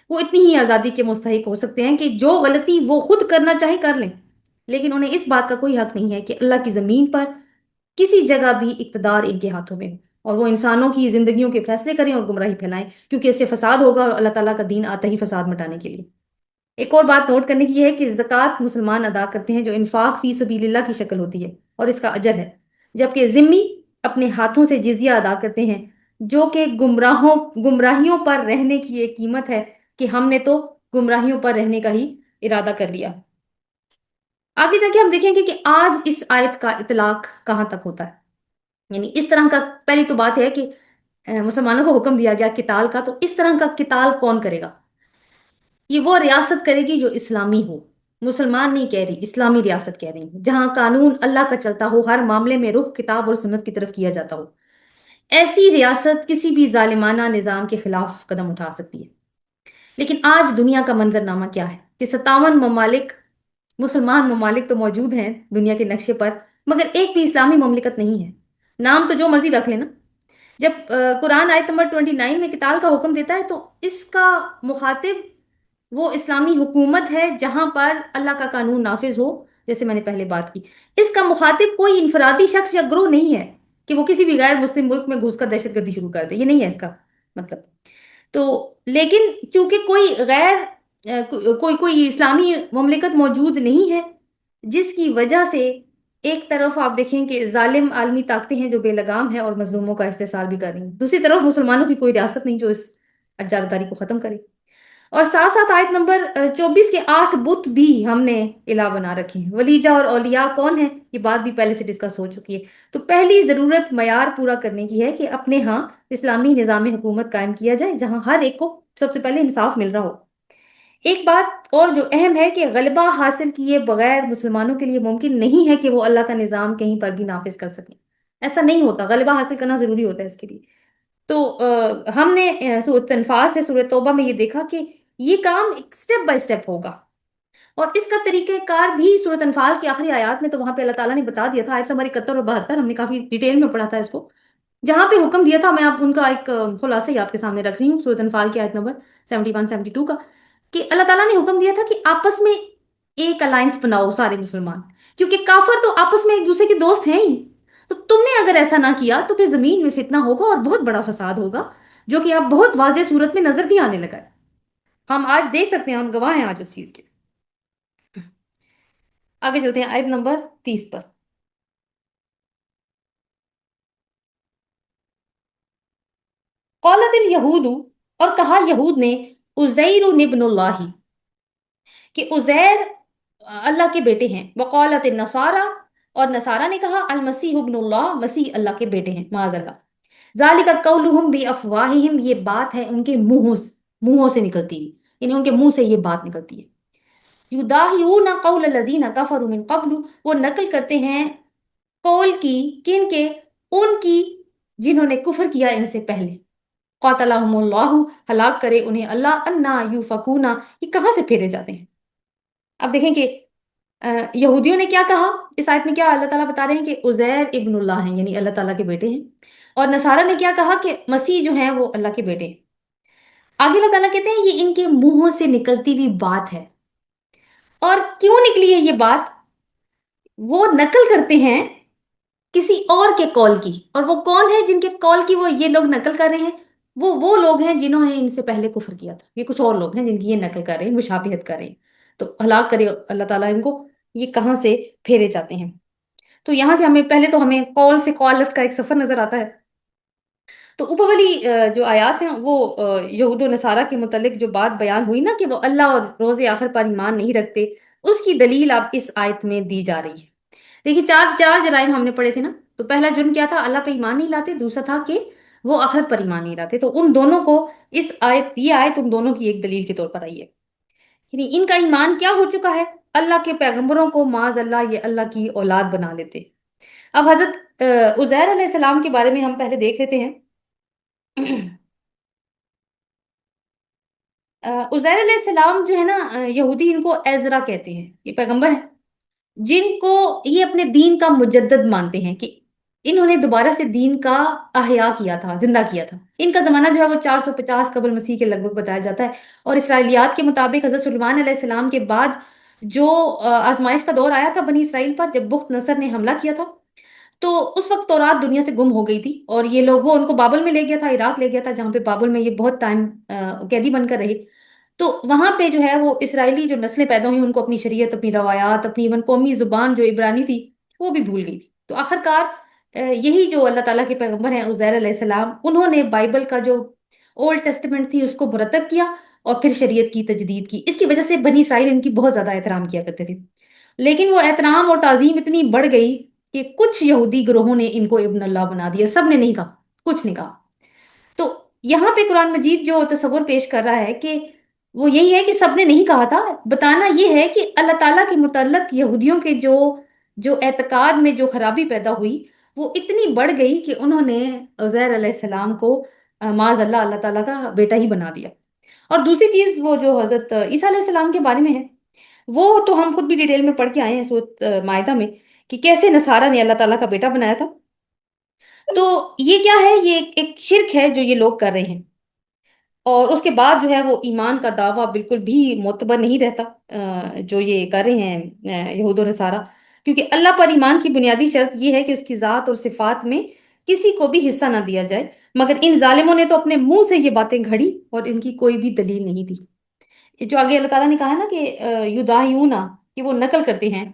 وہ اتنی ہی آزادی کے مستحق ہو سکتے ہیں کہ جو غلطی وہ خود کرنا چاہے کر لیں، لیکن انہیں اس بات کا کوئی حق نہیں ہے کہ اللہ کی زمین پر کسی جگہ بھی اقتدار ان کے ہاتھوں میں ہو اور وہ انسانوں کی زندگیوں کے فیصلے کریں اور گمراہی پھیلائیں، کیونکہ اس سے فساد ہوگا، اور اللہ تعالیٰ کا دین آتا ہی فساد مٹانے کے لیے۔ ایک اور بات نوٹ کرنے کی یہ ہے کہ زکوٰۃ مسلمان ادا کرتے ہیں جو انفاق فی سبیل اللہ کی شکل ہوتی ہے اور اس کا اجر ہے، جبکہ ذمی اپنے ہاتھوں سے جزیہ ادا کرتے ہیں، جو کہ گمراہیوں پر رہنے کی ایک قیمت ہے کہ ہم نے تو گمراہیوں پر رہنے کا ہی ارادہ کر لیا۔ آگے جا کے ہم دیکھیں گے کہ آج اس آیت کا اطلاق کہاں تک ہوتا ہے، یعنی اس طرح کا پہلی تو بات ہے کہ مسلمانوں کو حکم دیا گیا قتال کا، تو اس طرح کا قتال کون کرے گا؟ یہ وہ ریاست کرے گی جو اسلامی ہو، مسلمان نہیں کہہ رہی، اسلامی ریاست کہہ رہی ہوں، جہاں قانون اللہ کا چلتا ہو، ہر معاملے میں رخ کتاب اور سنت کی طرف کیا جاتا ہو۔ ایسی ریاست کسی بھی ظالمانہ نظام کے خلاف قدم اٹھا سکتی ہے۔ لیکن آج دنیا کا منظرنامہ کیا ہے کہ 57 ممالک، مسلمان ممالک تو موجود ہیں دنیا کے نقشے پر، مگر ایک بھی اسلامی مملکت نہیں ہے۔ نام تو جو مرضی رکھ لینا۔ جب قرآن آیت نمبر 29 میں قتال کا حکم دیتا ہے تو اس کا مخاطب وہ اسلامی حکومت ہے جہاں پر اللہ کا قانون نافذ ہو، جیسے میں نے پہلے بات کی۔ اس کا مخاطب کوئی انفرادی شخص یا گروہ نہیں ہے کہ وہ کسی بھی غیر مسلم ملک میں گھس کر دہشت گردی شروع کر دے، یہ نہیں ہے اس کا مطلب۔ تو لیکن کیونکہ کوئی غیر کوئی اسلامی مملکت موجود نہیں ہے، جس کی وجہ سے ایک طرف آپ دیکھیں کہ ظالم عالمی طاقتیں ہیں جو بے لگام ہیں اور مظلوموں کا استحصال بھی کر رہی ہیں، دوسری طرف مسلمانوں کی کوئی ریاست نہیں جو اس اجارداری کو ختم کرے۔ اور ساتھ ساتھ آیت نمبر 24 کے 8 بت بھی ہم نے الہ بنا رکھے ہیں۔ ولیجہ اور اولیاء کون ہیں، یہ بات بھی پہلے سے ڈسکس ہو چکی ہے۔ تو پہلی ضرورت معیار پورا کرنے کی ہے کہ اپنے ہاں اسلامی نظام حکومت قائم کیا جائے جہاں ہر ایک کو سب سے پہلے انصاف مل رہا ہو۔ ایک بات اور جو اہم ہے کہ غلبہ حاصل کیے بغیر مسلمانوں کے لیے ممکن نہیں ہے کہ وہ اللہ کا نظام کہیں پر بھی نافذ کر سکیں، ایسا نہیں ہوتا، غلبہ حاصل کرنا ضروری ہوتا ہے اس کے لیے۔ تو ہم نے سورۃ انفال سے سورۃ توبہ میں یہ دیکھا کہ یہ کام سٹیپ بائی سٹیپ ہوگا، اور اس کا طریقہ کار بھی سورۃ انفال کی آخری آیات میں تو وہاں پہ اللہ تعالیٰ نے بتا دیا تھا، آیت نمبر 71 اور 72 ہم نے کافی ڈیٹیل میں پڑھا تھا اس کو، جہاں پہ حکم دیا تھا، میں آپ ان کا ایک خلاصہ ہی آپ کے سامنے رکھ رہی ہوں، سورۃ انفال کی آیت نمبر 71 72 کا، کہ اللہ تعالیٰ نے حکم دیا تھا کہ آپس میں ایک الائنس بناؤ سارے مسلمان، کیونکہ کافر تو آپس میں ایک دوسرے کے دوست ہیں ہی، تو تم نے اگر ایسا نہ کیا تو پھر زمین میں فتنہ ہوگا اور بہت بڑا فساد ہوگا، جو کہ اب بہت واضح صورت میں نظر بھی آنے لگا ہے، ہم آج دیکھ سکتے ہیں، ہم گواہ ہیں آج اس چیز کے۔ آگے چلتے ہیں آیت نمبر 30 پر۔ قالت الیہود، اور کہا یہود نے، عزیر ابن اللہ، کہ عزیر اللہ کے بیٹے ہیں، وقالت النصارى، اور نصارہ نے کہا المسیح ابن اللہ، مسیح اللہ کے بیٹے ہیں، معاذ اللہ۔ ذالک قولہم بافواہہم، یہ بات ہے ان کے منہوں سے نکلتی ہوئی، یعنی ان کے منہ سے یہ بات نکلتی ہے۔ یداہیون قول الذین کفروا من قبل، وہ نقل کرتے ہیں قول کی، کن کے؟ ان کی جنہوں نے کفر کیا ان سے پہلے۔ قاتلہم اللہ، ہلاک کرے انہیں اللہ، انا یوفکون، یہ کہاں سے پھیرے جاتے ہیں۔ اب دیکھیں کہ یہودیوں نے کیا کہا اس آیت میں، کیا اللہ تعالیٰ بتا رہے ہیں کہ عزیر ابن اللہ ہیں، یعنی اللہ تعالیٰ کے بیٹے ہیں، اور نصارہ نے کیا کہا کہ مسیح جو ہیں وہ اللہ کے بیٹے ہیں۔ آگے اللہ تعالیٰ کہتے ہیں یہ ان کے منہوں سے نکلتی ہوئی بات ہے، اور کیوں نکلی ہے یہ بات؟ وہ نقل کرتے ہیں کسی اور کے قول کی، اور وہ کون ہے جن کے قول کی وہ یہ لوگ نقل کر رہے ہیں؟ وہ لوگ ہیں جنہوں نے ان سے پہلے کفر کیا تھا، یہ کچھ اور لوگ ہیں جن کی یہ نقل کر رہے ہیں، مشابہت کر رہے ہیں، تو ہلاک کرے اللہ تعالیٰ ان کو، یہ کہاں سے پھیرے جاتے ہیں۔ تو یہاں سے ہمیں پہلے تو ہمیں قول سے قالت کا ایک سفر نظر آتا ہے۔ تو اوپر والی جو آیات ہیں وہ یہود و نصارہ کے متعلق جو بات بیان ہوئی نا کہ وہ اللہ اور روز آخر پر ایمان نہیں رکھتے، اس کی دلیل اب اس آیت میں دی جا رہی ہے۔ دیکھیے چار جرائم ہم نے پڑھے تھے نا، تو پہلا جرم کیا تھا؟ اللہ پہ ایمان نہیں لاتے، دوسرا تھا کہ وہ آخرت پر ایمان نہیں لاتے، تو ان دونوں کو یہ آیت ان دونوں کی ایک دلیل کے طور پر آئی ہے، یعنی ان کا ایمان کیا ہو چکا ہے؟ اللہ کے پیغمبروں کو معاذ اللہ یہ اللہ کی اولاد بنا لیتے۔ اب حضرت عزیر علیہ السلام کے بارے میں ہم پہلے دیکھ لیتے ہیں۔ عزیر علیہ السلام جو ہے نا، یہودی ان کو ایزرا کہتے ہیں، یہ پیغمبر ہیں جن کو یہ اپنے دین کا مجدد مانتے ہیں، کہ انہوں نے دوبارہ سے دین کا احیاء کیا تھا، زندہ کیا تھا۔ ان کا زمانہ جو ہے وہ 450 قبل مسیح کے لگ بھگ بتایا جاتا ہے، اور اسرائیلیات کے مطابق حضرت سلیمان علیہ السلام کے بعد جو آزمائش کا دور آیا تھا بنی اسرائیل پر، جب بخت نصر نے حملہ کیا تھا، تو اس وقت تورات دنیا سے گم ہو گئی تھی، اور یہ لوگ، وہ ان کو بابل میں لے گیا تھا، عراق لے گیا تھا، جہاں پہ بابل میں یہ بہت ٹائم قیدی بن کر رہے۔ تو وہاں پہ جو ہے وہ اسرائیلی جو نسلیں پیدا ہوئی، ان کو اپنی شریعت، اپنی روایات، اپنی ایون قومی زبان جو عبرانی تھی وہ بھی بھول گئی تھی۔ تو آخرکار یہی جو اللہ تعالیٰ کے پیغمبر ہیں عزیر علیہ السلام، انہوں نے بائبل کا جو اولڈ ٹیسٹمنٹ تھی اس کو مرتب کیا، اور پھر شریعت کی تجدید کی۔ اس کی وجہ سے بنی اسرائیل ان کی بہت زیادہ احترام کیا کرتے تھے، لیکن وہ احترام اور تعظیم اتنی بڑھ گئی کہ کچھ یہودی گروہوں نے ان کو ابن اللہ بنا دیا، سب نے نہیں کہا، کچھ نے کہا۔ تو یہاں پہ قرآن مجید جو تصور پیش کر رہا ہے کہ وہ یہی ہے کہ سب نے نہیں کہا تھا، بتانا یہ ہے کہ اللہ تعالیٰ کے متعلق یہودیوں کے جو جو اعتقاد میں جو خرابی پیدا ہوئی وہ اتنی بڑھ گئی کہ انہوں نے عزیر علیہ السلام کو معاذ اللہ اللہ تعالیٰ کا بیٹا ہی بنا دیا۔ اور دوسری چیز وہ جو حضرت عیسیٰ علیہ السلام کے بارے میں ہے، وہ تو ہم خود بھی ڈیٹیل میں پڑھ کے آئے ہیں سورۃ مائدہ میں، کہ کیسے نصارہ نے اللہ تعالیٰ کا بیٹا بنایا تھا۔ تو یہ کیا ہے؟ یہ ایک شرک ہے جو یہ لوگ کر رہے ہیں، اور اس کے بعد جو ہے وہ ایمان کا دعویٰ بالکل بھی معتبر نہیں رہتا جو یہ کر رہے ہیں یہود و نصارہ، کیونکہ اللہ پر ایمان کی بنیادی شرط یہ ہے کہ اس کی ذات اور صفات میں کسی کو بھی حصہ نہ دیا جائے، مگر ان ظالموں نے تو اپنے منہ سے یہ باتیں گھڑی اور ان کی کوئی بھی دلیل نہیں تھی۔ جو آگے اللہ تعالیٰ نے کہا نا کہ یداہیونا، کہ وہ نقل کرتے ہیں،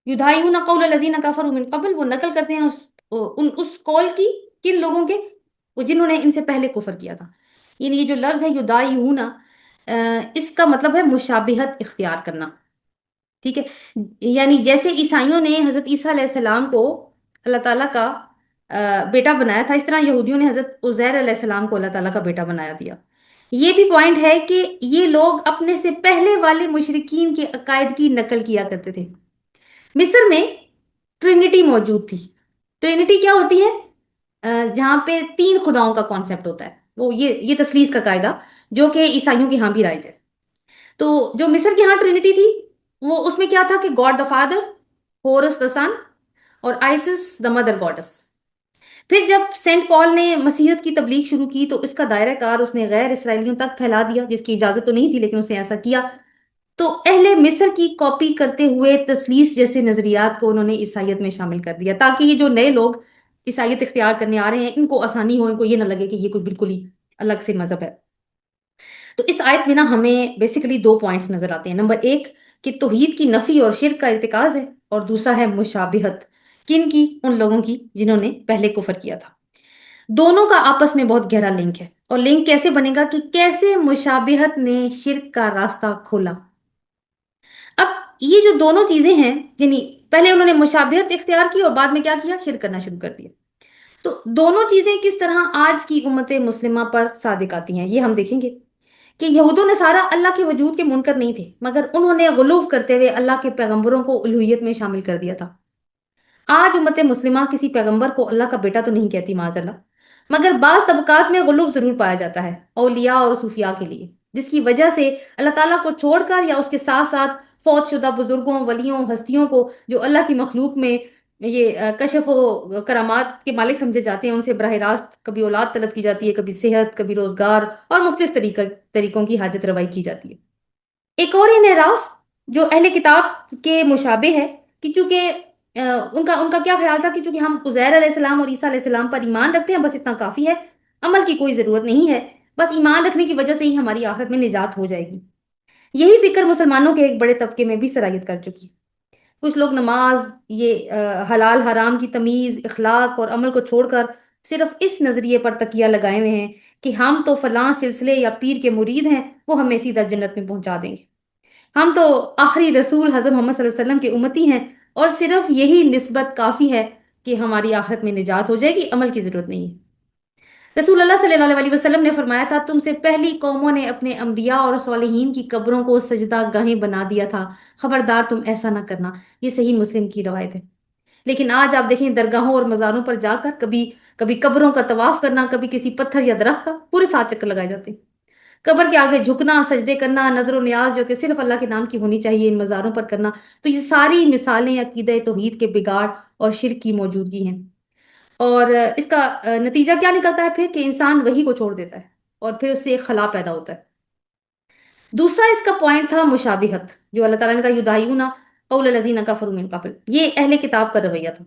یدھائیون قول الذین کفروا من قبل، وہ نقل کرتے ہیں اس قول کی، کن لوگوں کے؟ وہ جنہوں نے ان سے پہلے کفر کیا تھا۔ یعنی یہ جو لفظ ہے یدھائیون، اس کا مطلب ہے مشابہت اختیار کرنا، ٹھیک ہے؟ یعنی جیسے عیسائیوں نے حضرت عیسیٰ علیہ السلام کو اللہ تعالیٰ کا بیٹا بنایا تھا، اس طرح یہودیوں نے حضرت عزیر علیہ السلام کو اللہ تعالیٰ کا بیٹا بنایا دیا۔ یہ بھی پوائنٹ ہے کہ یہ لوگ اپنے سے پہلے والے مشرکین کے عقائد کی نقل کیا کرتے تھے۔ مصر میں ٹرینٹی موجود تھی۔ ٹرینٹی کیا ہوتی ہے؟ جہاں پہ تین خداؤں کا کانسیپٹ ہوتا ہے، وہ یہ تثلیث کا قاعدہ جو کہ عیسائیوں کے ہاں بھی رائج ہے۔ تو جو مصر کے ہاں ٹرینٹی تھی، وہ اس میں کیا تھا کہ گاڈ دا فادر، ہورس دا سن، اور آئسس دا مدر گاڈس۔ پھر جب سینٹ پال نے مسیحیت کی تبلیغ شروع کی تو اس کا دائرہ کار اس نے غیر اسرائیلیوں تک پھیلا دیا، جس کی اجازت تو نہیں تھی لیکن اس نے ایسا کیا۔ تو اہل مصر کی کاپی کرتے ہوئے تثلیث جیسے نظریات کو انہوں نے عیسائیت میں شامل کر دیا، تاکہ یہ جو نئے لوگ عیسائیت اختیار کرنے آ رہے ہیں ان کو آسانی ہو، ان کو یہ نہ لگے کہ یہ کوئی بالکل ہی الگ سے مذہب ہے۔ تو اس آیت میں نا ہمیں بیسیکلی دو پوائنٹس نظر آتے ہیں۔ نمبر ایک کہ توحید کی نفی اور شرک کا ارتکاز ہے، اور دوسرا ہے مشابہت، کن کی؟ ان لوگوں کی جنہوں نے پہلے کفر کیا تھا۔ دونوں کا آپس میں بہت گہرا لنک ہے، اور لنک کیسے بنے گا کہ کیسے مشابہت نے شرک کا راستہ کھولا۔ اب یہ جو دونوں چیزیں ہیں، یعنی پہلے انہوں نے مشابہت اختیار کی اور بعد میں کیا کیا؟ شرک کرنا شروع کر دیا۔ تو دونوں چیزیں کس طرح آج کی امت مسلمہ پر صادق آتی ہیں، یہ ہم دیکھیں گے کہ یہود و نصارہ اللہ کے وجود کے منکر نہیں تھے، مگر انہوں نے غلو کرتے ہوئے اللہ کے پیغمبروں کو الوہیت میں شامل کر دیا تھا۔ آج امت مسلمہ کسی پیغمبر کو اللہ کا بیٹا تو نہیں کہتی معاذ اللہ، مگر بعض طبقات میں غلو ضرور پایا جاتا ہے اولیاء اور صوفیاء کے لیے، جس کی وجہ سے اللہ تعالیٰ کو چھوڑ کر یا اس کے ساتھ ساتھ فوت شدہ بزرگوں، ولیوں، ہستیوں کو جو اللہ کی مخلوق میں یہ کشف و کرامات کے مالک سمجھے جاتے ہیں، ان سے براہ راست کبھی اولاد طلب کی جاتی ہے، کبھی صحت، کبھی روزگار، اور مختلف طریقوں کی حاجت روائی کی جاتی ہے۔ ایک اور انحراف جو اہل کتاب کے مشابہ ہے، کہ چونکہ ان کا کیا خیال تھا کہ چونکہ ہم عزیر علیہ السلام اور عیسیٰ علیہ السلام پر ایمان رکھتے ہیں، بس اتنا کافی ہے، عمل کی کوئی ضرورت نہیں ہے، بس ایمان رکھنے کی وجہ سے ہی ہماری آخرت میں نجات ہو جائے گی۔ یہی فکر مسلمانوں کے ایک بڑے طبقے میں بھی سرایت کر چکی ہے۔ کچھ لوگ نماز، یہ حلال حرام کی تمیز، اخلاق اور عمل کو چھوڑ کر صرف اس نظریے پر تکیہ لگائے ہوئے ہیں کہ ہم تو فلاں سلسلے یا پیر کے مرید ہیں، وہ ہمیں سیدھا جنت میں پہنچا دیں گے، ہم تو آخری رسول حضرت محمد صلی اللہ علیہ وسلم کے امتی ہیں، اور صرف یہی نسبت کافی ہے کہ ہماری آخرت میں نجات ہو جائے گی، عمل کی ضرورت نہیں ہے۔ رسول اللہ صلی اللہ علیہ وسلم نے فرمایا تھا تم سے پہلی قوموں نے اپنے انبیاء اور صالحین کی قبروں کو سجدہ گاہیں بنا دیا تھا، خبردار تم ایسا نہ کرنا۔ یہ صحیح مسلم کی روایت ہے۔ لیکن آج آپ دیکھیں درگاہوں اور مزاروں پر جا کر کبھی کبھی قبروں کا طواف کرنا، کبھی کسی پتھر یا درخت کا، پورے 7 چکر لگائے جاتے ہیں۔ قبر کے آگے جھکنا، سجدے کرنا، نظر و نیاز جو کہ صرف اللہ کے نام کی ہونی چاہیے ان مزاروں پر کرنا، تو یہ ساری مثالیں عقیدہ توحید کے بگاڑ اور شرک کی موجودگی ہیں۔ اور اس کا نتیجہ کیا نکلتا ہے پھر کہ انسان وہی کو چھوڑ دیتا ہے اور پھر اس سے ایک خلا پیدا ہوتا ہے۔ دوسرا اس کا پوائنٹ تھا مشابہت، جو اللہ تعالیٰ نے کہا یدعون قول الذین کفروا من قبل، یہ اہل کتاب کا رویہ تھا۔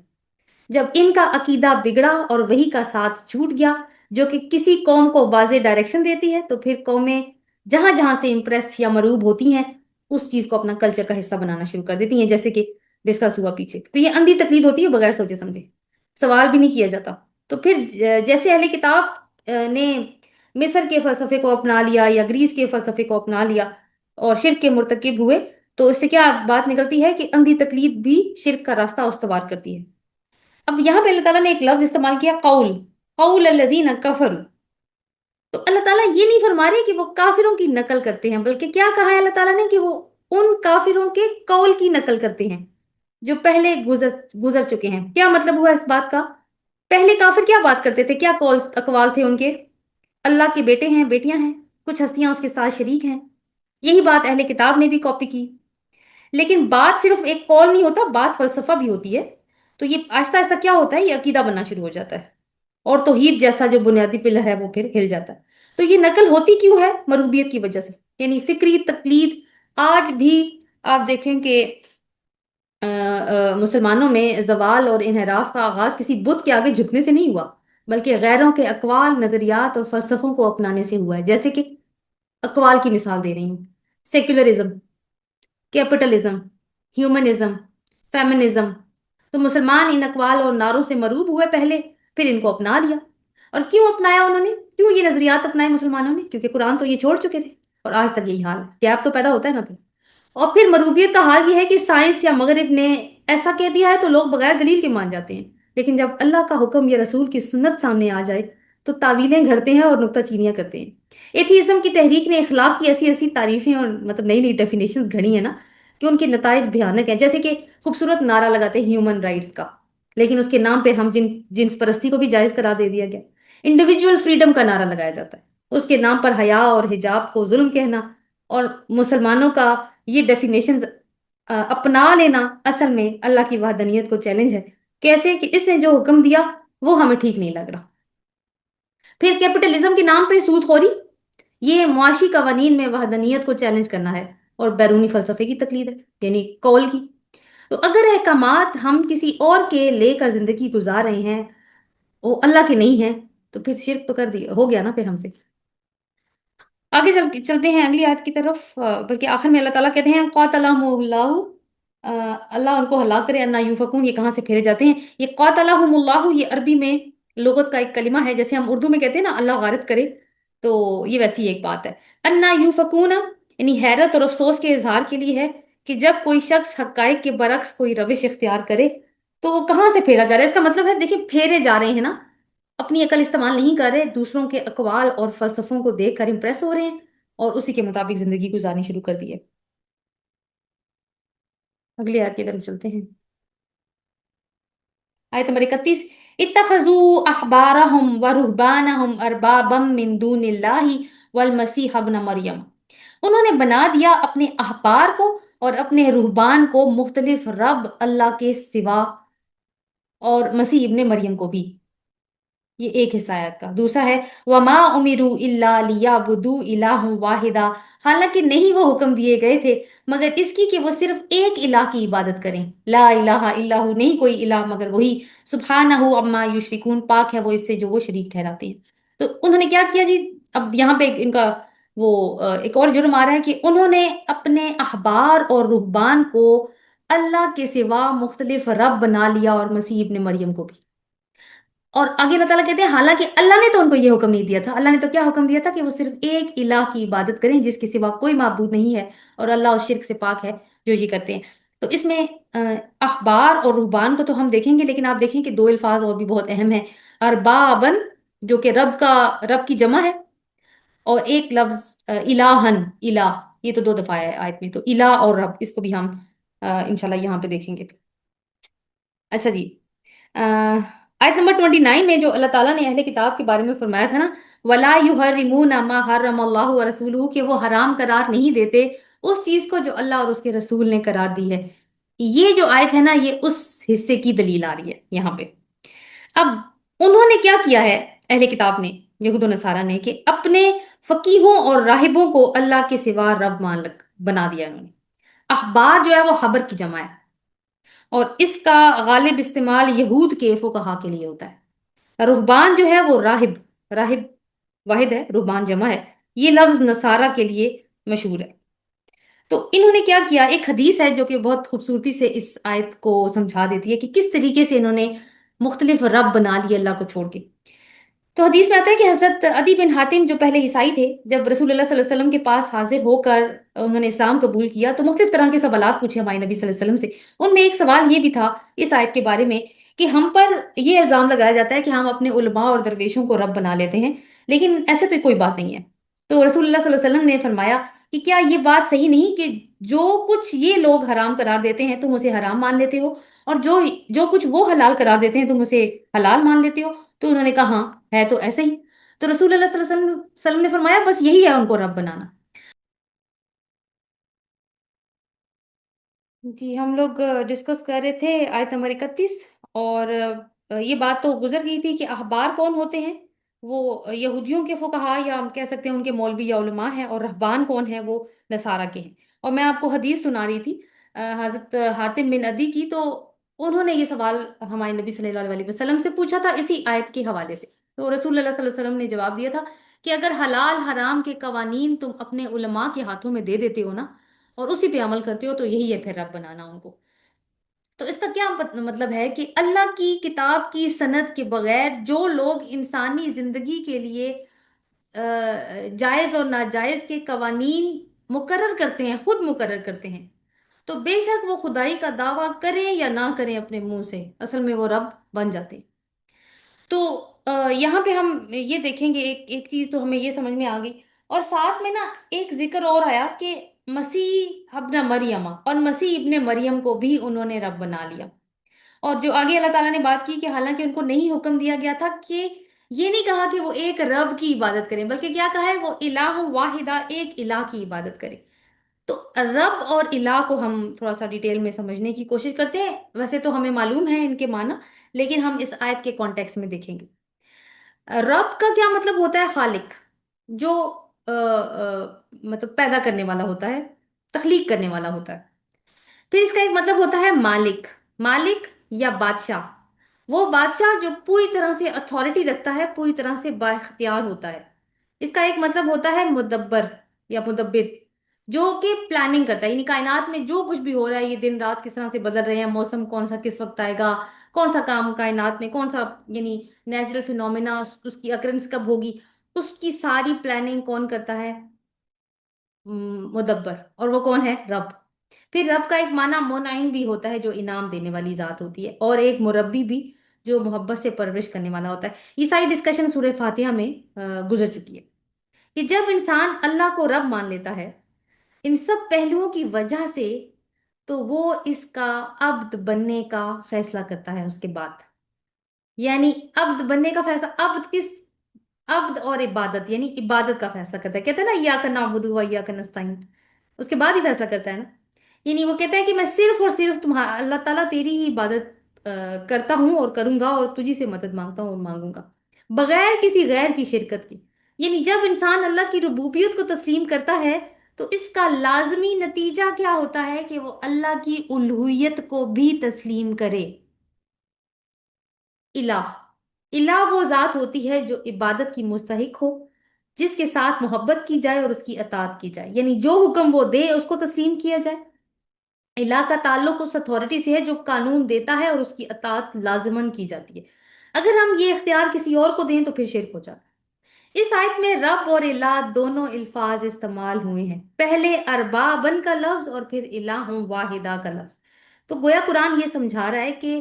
جب ان کا عقیدہ بگڑا اور وہی کا ساتھ چھوٹ گیا جو کہ کسی قوم کو واضح ڈائریکشن دیتی ہے، تو پھر قومیں جہاں جہاں سے امپریس یا مرعوب ہوتی ہیں اس چیز کو اپنا کلچر کا حصہ بنانا شروع کر دیتی ہیں، جیسے کہ ڈسکس ہوا پیچھے۔ تو یہ اندھی تقلید ہوتی ہے بغیر سوچے سمجھے، سوال بھی نہیں کیا جاتا۔ تو پھر جیسے اہل کتاب نے مصر کے فلسفے کو اپنا لیا یا گریس کے فلسفے کو اپنا لیا اور شرک کے مرتکب ہوئے، تو اس سے کیا بات نکلتی ہے کہ اندھی تقلید بھی شرک کا راستہ استوار کرتی ہے۔ اب یہاں پہ اللہ تعالیٰ نے ایک لفظ استعمال کیا، قول، قول الذین کفروا۔ تو اللہ تعالیٰ یہ نہیں فرما رہے کہ وہ کافروں کی نقل کرتے ہیں، بلکہ کیا کہا ہے اللہ تعالیٰ نے کہ وہ ان کافروں کے قول کی نقل کرتے ہیں جو پہلے گزر چکے ہیں۔ کیا مطلب ہوا اس بات کا؟ پہلے کافر کیا بات کرتے تھے، کیا قول اقوال تھے ان کے؟ اللہ کے بیٹے ہیں، بیٹیاں ہیں، کچھ ہستیاں اس کے ساتھ شریک ہیں۔ یہی بات اہل کتاب نے بھی کاپی کی۔ لیکن بات صرف ایک قول نہیں ہوتا، بات فلسفہ بھی ہوتی ہے۔ تو یہ آہستہ آہستہ کیا ہوتا ہے، یہ عقیدہ بننا شروع ہو جاتا ہے اور توحید جیسا جو بنیادی پلر ہے وہ پھر ہل جاتا ہے۔ تو یہ نقل ہوتی کیوں ہے؟ مروبیت کی وجہ سے، یعنی فکری تقلید۔ آج بھی آپ دیکھیں کہ مسلمانوں میں زوال اور انحراف کا آغاز کسی بت کے آگے جھکنے سے نہیں ہوا، بلکہ غیروں کے اقوال، نظریات اور فلسفوں کو اپنانے سے ہوا ہے۔ جیسے کہ اقوال کی مثال دے رہی ہوں، سیکولرزم، کیپٹلزم، ہیومنزم، فیمنزم۔ تو مسلمان ان اقوال اور نعروں سے مرعوب ہوئے پہلے، پھر ان کو اپنا لیا۔ اور کیوں اپنایا انہوں نے؟ کیوں یہ نظریات اپنائے مسلمانوں نے؟ کیونکہ قرآن تو یہ چھوڑ چکے تھے، اور آج تک یہی حال ہے، گیپ تو پیدا ہوتا ہے نا پھر۔ اور پھر مروبیت کا حال یہ ہے کہ سائنس یا مغرب نے ایسا کہہ دیا ہے تو لوگ بغیر دلیل کے مان جاتے ہیں، لیکن جب اللہ کا حکم یا رسول کی سنت سامنے آ جائے تو تعویلیں گھڑتے ہیں اور نکتہ چینیاں کرتے ہیں۔ ایتھیزم کی تحریک نے اخلاق کی ایسی ایسی تعریفیں اور مطلب نئی نئی ڈیفینیشنز گھڑی ہیں نا کہ ان کے نتائج بھیانک ہیں۔ جیسے کہ خوبصورت نعرہ لگاتے ہیں ہیومن رائٹس کا، لیکن اس کے نام پہ ہم جنس پرستی کو بھی جائز کرا دے دیا گیا۔ انڈیویجول فریڈم کا نعرہ لگایا جاتا ہے، اس کے نام پر حیا اور حجاب کو ظلم کہنا، اور مسلمانوں کا یہ ڈیفینیشنز اپنا لینا اصل میں اللہ کی وحدانیت کو چیلنج ہے۔ کیسے کہ اس نے جو حکم دیا وہ ہمیں ٹھیک نہیں لگ رہا۔ پھر کیپٹلزم کے نام پہ سود خوری، یہ معاشی قوانین میں وحدانیت کو چیلنج کرنا ہے اور بیرونی فلسفے کی تقلید ہے، یعنی قول کی۔ تو اگر احکامات ہم کسی اور کے لے کر زندگی گزار رہے ہیں، وہ اللہ کے نہیں ہیں، تو پھر شرک تو کر دیا ہو گیا نا پھر ہم سے۔ آگے چلتے ہیں اگلی آیت کی طرف، بلکہ آخر میں اللہ تعالیٰ کہتے ہیں قاتلہم اللہ، اللہ ان کو ہلاک کرے، انا یوفکون، یہ کہاں سے پھیرے جاتے ہیں؟ یہ قاتلہم اللہ، یہ عربی میں لغت کا ایک کلمہ ہے، جیسے ہم اردو میں کہتے ہیں نا اللہ غارت کرے، تو یہ ویسی ایک بات ہے۔ انا یوفکون یعنی حیرت اور افسوس کے اظہار کے لیے ہے کہ جب کوئی شخص حقائق کے برعکس کوئی روش اختیار کرے تو وہ کہاں سے پھیرا جا رہا ہے۔ اس کا مطلب ہے دیکھیں پھیرے جا رہے ہیں نا، اپنی عقل استعمال نہیں کر رہے، دوسروں کے اقوال اور فلسفوں کو دیکھ کر امپریس ہو رہے ہیں اور اسی کے مطابق زندگی گزارنی شروع کر دی ہے۔ اگلی آیت کی طرف چلتے ہیں، آیت نمبر 31، اتخذوا احبارهم ورهبانهم اربابا من دون اللہ والمسیح ابن مریم، انہوں نے بنا دیا اپنے احبار کو اور اپنے رہبان کو مختلف رب اللہ کے سوا، اور مسیح ابن مریم کو بھی۔ یہ ایک حصہ آیت کا۔ دوسرا ہے وَمَا أُمِرُوا إِلَّا لِيَعْبُدُوا إِلَٰهًا وَاحِدًا، حالانکہ نہیں وہ حکم دیے گئے تھے مگر اس کی کہ وہ صرف ایک الہ کی عبادت کریں، لا الہ الا ہو، نہیں کوئی الہ مگر وہی، سبحانہ عما یشرکون، پاک ہے وہ اس سے جو وہ شریک ٹھہراتے ہیں۔ تو انہوں نے کیا کیا جی؟ اب یہاں پہ ان کا وہ ایک اور جرم آ رہا ہے کہ انہوں نے اپنے احبار اور رہبان کو اللہ کے سوا مختلف رب بنا لیا، اور مسیح ابن مریم کو بھی۔ اور آگے اللہ تعالیٰ کہتے ہیں حالانکہ اللہ نے تو ان کو یہ حکم نہیں دیا تھا، اللہ نے تو کیا حکم دیا تھا کہ وہ صرف ایک الہ کی عبادت کریں جس کے سوا کوئی معبود نہیں ہے، اور اللہ اس شرک سے پاک ہے جو یہ کرتے ہیں۔ تو اس میں احبار اور رہبان کو تو ہم دیکھیں گے، لیکن آپ دیکھیں کہ دو الفاظ اور بھی بہت اہم ہیں، اربابن جو کہ رب کی جمع ہے، اور ایک لفظ الہن، الہ، یہ تو 2 دفعہ ہے آیت میں، تو الہ اور رب، اس کو بھی ہم انشاءاللہ یہاں پہ دیکھیں گے۔ اچھا جی، آیت نمبر 29 میں جو اللہ تعالیٰ نے اہل کتاب کے بارے میں فرمایا تھا نا، وَلَا يُحَرِّمُونَ مَا حَرَّمَ اللَّهُ وَرَسُولُهُ، کہ وہ حرام قرار نہیں دیتے اس چیز کو جو اللہ اور اس کے رسول نے قرار دی ہے۔ یہ جو آیت ہے نا، یہ اس حصے کی دلیل آ رہی ہے یہاں پہ۔ اب انہوں نے کیا کیا ہے، اہل کتاب نے، یہود و نصارہ نے، کہ اپنے فقیہوں اور راہبوں کو اللہ کے سوا رب بنا دیا انہوں نے۔ احبار جو ہے وہ خبر کی جمع ہے، اور اس کا غالب استعمال یہود کے فقہا کے لیے ہوتا ہے۔ رہبان جو ہے وہ راہب، راہب واحد ہے، رہبان جمع ہے، یہ لفظ نصارہ کے لیے مشہور ہے۔ تو انہوں نے کیا کیا، ایک حدیث ہے جو کہ بہت خوبصورتی سے اس آیت کو سمجھا دیتی ہے کہ کس طریقے سے انہوں نے مختلف رب بنا لیے اللہ کو چھوڑ کے۔ تو حدیث میں آتا ہے کہ حضرت عدی بن حاتم جو پہلے عیسائی تھے، جب رسول اللہ صلی اللہ علیہ وسلم کے پاس حاضر ہو کر انہوں نے اسلام قبول کیا تو مختلف طرح کے سوالات پوچھے ہمارے نبی صلی اللہ علیہ وسلم سے۔ ان میں ایک سوال یہ بھی تھا اس آیت کے بارے میں کہ ہم پر یہ الزام لگایا جاتا ہے کہ ہم اپنے علماء اور درویشوں کو رب بنا لیتے ہیں، لیکن ایسے تو کوئی بات نہیں ہے۔ تو رسول اللہ صلی اللہ علیہ وسلم نے فرمایا کہ کیا یہ بات صحیح نہیں کہ جو کچھ یہ لوگ حرام قرار دیتے ہیں تم اسے حرام مان لیتے ہو، اور جو جو کچھ وہ حلال قرار دیتے ہیں تم اسے حلال مان لیتے ہو؟ تو انہوں نے کہا ہاں ہے تو ایسا ہی۔ تو رسول اللہ صلی اللہ علیہ وسلم نے فرمایا بس یہی ہے ان کو رب بنانا۔ جی، ہم لوگ ڈسکس کر رہے تھے آیت نمبر 31، اور یہ بات تو گزر گئی تھی کہ احبار کون ہوتے ہیں، وہ یہودیوں کے فقہا یا ہم کہہ سکتے ہیں ان کے مولوی یا علماء ہیں، اور رہبان کون ہیں، وہ نصارہ کے ہیں۔ اور میں آپ کو حدیث سنا رہی تھی حضرت حاتم بن عدی کی، تو انہوں نے یہ سوال ہمارے نبی صلی اللہ علیہ وسلم سے پوچھا تھا اسی آیت کے حوالے سے۔ تو رسول اللہ صلی اللہ علیہ وسلم نے جواب دیا تھا کہ اگر حلال حرام کے قوانین تم اپنے علماء کے ہاتھوں میں دے دیتے ہو نا، اور اسی پہ عمل کرتے ہو، تو یہی ہے پھر رب بنانا ان کو۔ تو اس کا کیا مطلب ہے کہ اللہ کی کتاب کی سند کے بغیر جو لوگ انسانی زندگی کے لیے جائز اور ناجائز کے قوانین مقرر کرتے ہیں، خود مقرر کرتے ہیں، تو بے شک وہ خدائی کا دعویٰ کریں یا نہ کریں اپنے منہ سے، اصل میں وہ رب بن جاتے ہیں۔ تو یہاں پہ ہم یہ دیکھیں گے، ایک ایک چیز تو ہمیں یہ سمجھ میں آ گئی، اور ساتھ میں نا ایک ذکر اور آیا کہ مسیح ابن مریم، اور مسیح ابن مریم کو بھی انہوں نے رب بنا لیا۔ اور جو آگے اللہ تعالیٰ نے بات کی کہ حالانکہ ان کو نہیں حکم دیا گیا تھا کہ یہ نہیں کہا کہ وہ ایک رب کی عبادت کریں، بلکہ کیا کہا ہے، وہ الہ واحدہ، ایک الہ کی عبادت کریں۔ تو رب اور الہ کو ہم تھوڑا سا ڈیٹیل میں سمجھنے کی کوشش کرتے ہیں، ویسے تو ہمیں معلوم ہے ان کے معنی، لیکن ہم اس آیت کے کانٹیکس میں دیکھیں گے۔ رب کا کیا مطلب ہوتا ہے؟ خالق، جو مطلب پیدا کرنے والا ہوتا ہے، تخلیق کرنے والا ہوتا ہے۔ پھر اس کا ایک مطلب ہوتا ہے مالک، مالک یا بادشاہ، وہ بادشاہ جو پوری طرح سے اتھارٹی رکھتا ہے، پوری طرح سے با اختیار ہوتا ہے۔ اس کا ایک مطلب ہوتا ہے مدبر یا مدبر، جو کہ پلاننگ کرتا ہے، یعنی کائنات میں جو کچھ بھی ہو رہا ہے، یہ دن رات کس طرح سے بدل رہے ہیں، موسم کون سا کس وقت آئے گا، کون سا کام کائنات میں کون سا، یعنی نیچرل فینومینا اس کی اکرنس کب ہوگی، اس کی ساری پلاننگ کون کرتا ہے؟ مدبر، اور وہ کون ہے؟ رب۔ پھر رب کا ایک معنی منعم بھی ہوتا ہے، جو انعام دینے والی ذات ہوتی ہے، اور ایک مربی بھی، جو محبت سے پرورش کرنے والا ہوتا ہے۔ یہ ساری ڈسکشن سورہ فاتحہ میں گزر چکی ہے کہ جب انسان اللہ کو رب مان لیتا ہے ان سب پہلوؤں کی وجہ سے، تو وہ اس کا عبد بننے کا فیصلہ کرتا ہے اس کے بعد، یعنی عبد بننے کا فیصلہ، عبد کس؟ عبد اور عبادت، یعنی عبادت کا فیصلہ کرتا ہے، کہتے ہیں نا ایاک نعبد و ایاک نستعین، اس کے بعد ہی فیصلہ کرتا ہے نا، یعنی وہ کہتا ہے کہ میں صرف اور صرف تمہارا اللہ تعالیٰ تیری ہی عبادت کرتا ہوں اور کروں گا، اور تجھی سے مدد مانگتا ہوں اور مانگوں گا، بغیر کسی غیر کی شرکت کی۔ یعنی جب انسان اللہ کی ربوبیت کو تسلیم کرتا ہے تو اس کا لازمی نتیجہ کیا ہوتا ہے کہ وہ اللہ کی الوہیت کو بھی تسلیم کرے۔ الہ، الہ وہ ذات ہوتی ہے جو عبادت کی مستحق ہو، جس کے ساتھ محبت کی جائے اور اس کی اطاعت کی جائے، یعنی جو حکم وہ دے اس کو تسلیم کیا جائے۔ الہ کا تعلق اس اتھارٹی سے ہے جو قانون دیتا ہے اور اس کی اطاعت لازماً کی جاتی ہے۔ اگر ہم یہ اختیار کسی اور کو دیں تو پھر شرک ہو جاتا ہے۔ اس آیت میں رب اور الہ دونوں الفاظ استعمال ہوئے ہیں، پہلے اربابن کا لفظ اور پھر الہ واحدہ کا لفظ۔ تو گویا قرآن یہ سمجھا رہا ہے کہ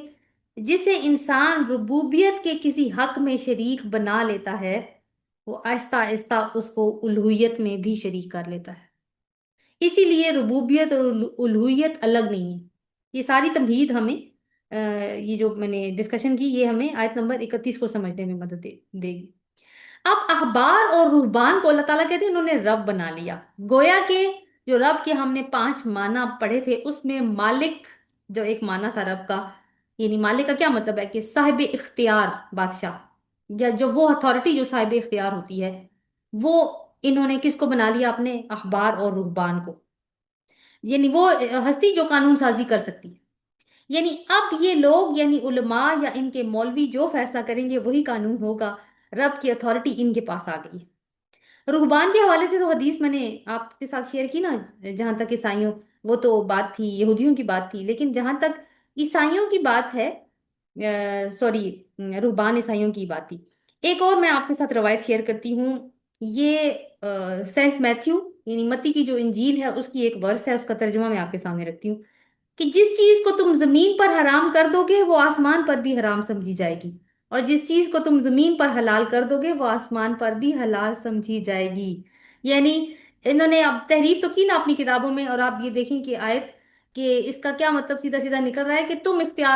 جسے انسان ربوبیت کے کسی حق میں شریک بنا لیتا ہے، وہ آہستہ آہستہ اس کو الوہیت میں بھی شریک کر لیتا ہے۔ اسی لیے ربوبیت اور الوہیت الگ نہیں ہے۔ یہ ساری تمہید ہمیں یہ جو میں نے ڈسکشن کی، یہ ہمیں آیت نمبر 31 کو سمجھنے میں مدد دے گی۔ اب احبار اور رہبان کو اللہ تعالیٰ کہتے ہیں انہوں نے رب بنا لیا، گویا کہ جو رب کے ہم نے 5 معنی پڑھے تھے اس میں مالک جو ایک معنی تھا رب کا، یعنی مالک کا کیا مطلب ہے کہ صاحب اختیار بادشاہ، یا جو وہ اتھارٹی جو صاحب اختیار ہوتی ہے، وہ انہوں نے کس کو بنا لیا؟ اپنے احبار اور رہبان کو، یعنی وہ ہستی جو قانون سازی کر سکتی ہے۔ یعنی اب یہ لوگ یعنی علماء یا ان کے مولوی جو فیصلہ کریں گے وہی قانون ہوگا، رب کی اتھارٹی ان کے پاس آ گئی ہے۔ رہبان کے حوالے سے تو حدیث میں نے آپ کے ساتھ شیئر کی نا، جہاں تک عیسائیوں، وہ تو بات تھی یہودیوں کی بات تھی، لیکن جہاں تک عیسائیوں کی بات ہے، سوری، رہبان عیسائیوں کی بات تھی۔ ایک اور میں آپ کے ساتھ روایت شیئر کرتی ہوں، یہ سینٹ میتھیو یعنی متی کی جو انجیل ہے اس کی ایک ورس ہے، اس کا ترجمہ میں آپ کے سامنے رکھتی ہوں کہ جس چیز کو تم زمین پر حرام کر دو گے وہ آسمان پر بھی حرام سمجھی جائے گی، اور جس چیز کو تم زمین پر حلال کر دو گے وہ آسمان پر بھی حلال سمجھی جائے گی۔ یعنی انہوں نے اب تحریف تو کی نا اپنی کتابوں میں، اور آپ یہ دیکھیں کہ آیت کہ اس کا کیا مطلب سیدھا سیدھا نکل رہا ہے کہ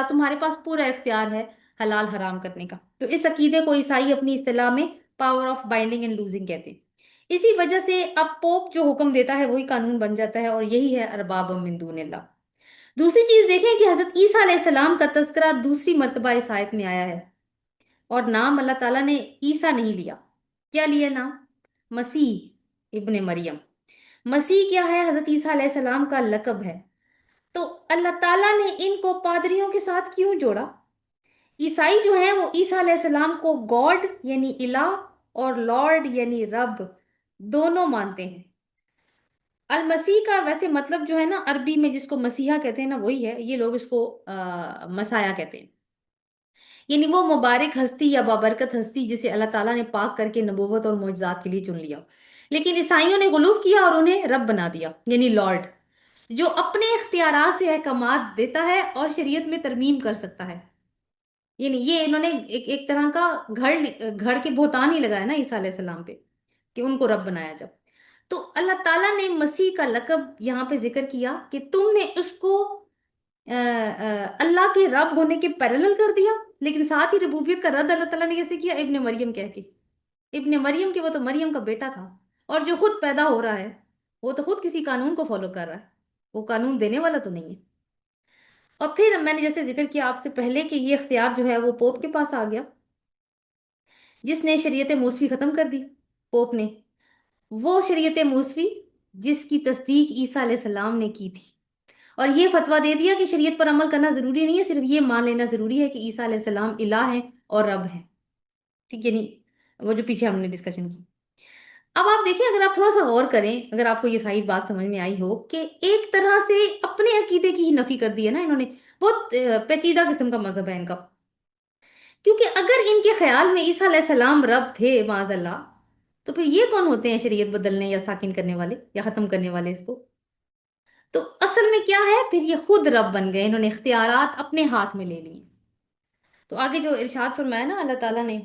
تمہارے پاس پورا اختیار ہے حلال حرام کرنے کا۔ تو اس عقیدے کو عیسائی اپنی اصطلاح میں power of binding and losing کہتے ہیں۔ اسی وجہ سے اب پوپ جو حکم دیتا ہے وہی قانون بن جاتا ہے، اور یہی ہے ارباب من دون اللہ۔ دوسری چیز دیکھیں کہ حضرت عیسیٰ علیہ السلام کا تذکرہ دوسری مرتبہ اس آیت میں آیا ہے، اور نام اللہ تعالیٰ نے عیسیٰ نہیں لیا۔ کیا لیا نام؟ مسیح ابن مریم۔ مسیح کیا ہے؟ حضرت عیسیٰ علیہ السلام کا لقب ہے۔ تو اللہ تعالیٰ نے ان کو پادریوں کے ساتھ کیوں جوڑا؟ عیسائی جو ہیں وہ عیسیٰ علیہ السلام کو گاڈ یعنی الہ اور لارڈ یعنی رب دونوں مانتے ہیں۔ المسیح کا ویسے مطلب جو ہے نا عربی میں جس کو مسیحا کہتے ہیں نا وہی ہے، یہ لوگ اس کو مسایا کہتے ہیں، یعنی وہ مبارک ہستی یا بابرکت ہستی جسے اللہ تعالیٰ نے پاک کر کے نبوت اور معجزات کے لیے چن لیا۔ لیکن عیسائیوں نے غلوف کیا اور انہیں رب بنا دیا، یعنی لارڈ، جو اپنے اختیارات سے احکامات دیتا ہے اور شریعت میں ترمیم کر سکتا ہے۔ یعنی یہ انہوں نے ایک طرح کا گھڑ کے بہتان ہی لگایا نا عیسیٰ علیہ السلام پہ کہ ان کو رب بنایا جب۔ تو اللہ تعالیٰ نے مسیح کا لقب یہاں پہ ذکر کیا کہ تم نے اس کو اللہ کے رب ہونے کے پیرلل کر دیا، لیکن ساتھ ہی ربوبیت کا رد اللہ تعالیٰ نے کیسے کیا؟ ابن مریم کہہ کے، ابن مریم کے، وہ تو مریم کا بیٹا تھا، اور جو خود پیدا ہو رہا ہے وہ تو خود کسی قانون کو فالو کر رہا ہے، وہ قانون دینے والا تو نہیں ہے۔ اور پھر میں نے جیسے ذکر کیا آپ سے پہلے کہ یہ اختیار جو ہے وہ پوپ کے پاس آ گیا، جس نے شریعت موسوی ختم کر دی، پوپ نے، وہ شریعت موسوی جس کی تصدیق عیسیٰ علیہ السلام نے کی تھی، اور یہ فتویٰ دے دیا کہ شریعت پر عمل کرنا ضروری نہیں ہے، صرف یہ مان لینا ضروری ہے کہ عیسیٰ علیہ السلام الہ ہیں اور رب ہیں، ٹھیک ہے؟ نہیں وہ جو پیچھے ہم نے ڈسکشن کی۔ اب آپ دیکھیں، اگر آپ تھوڑا سا غور کریں، اگر آپ کو یہ صحیح بات سمجھ میں آئی ہو کہ ایک طرح سے اپنے عقیدے کی ہی نفی کر دی ہے نا انہوں نے، بہت پیچیدہ قسم کا مذہب ہے ان کا، کیونکہ اگر ان کے خیال میں عیسیٰ علیہ السلام رب تھے معاذ اللہ، تو پھر یہ کون ہوتے ہیں شریعت بدلنے یا ساکن کرنے والے یا ختم کرنے والے اس کو؟ تو اصل میں کیا ہے، پھر یہ خود رب بن گئے، انہوں نے اختیارات اپنے ہاتھ میں لے لیے۔ تو آگے جو ارشاد فرمایا نا اللہ تعالیٰ نے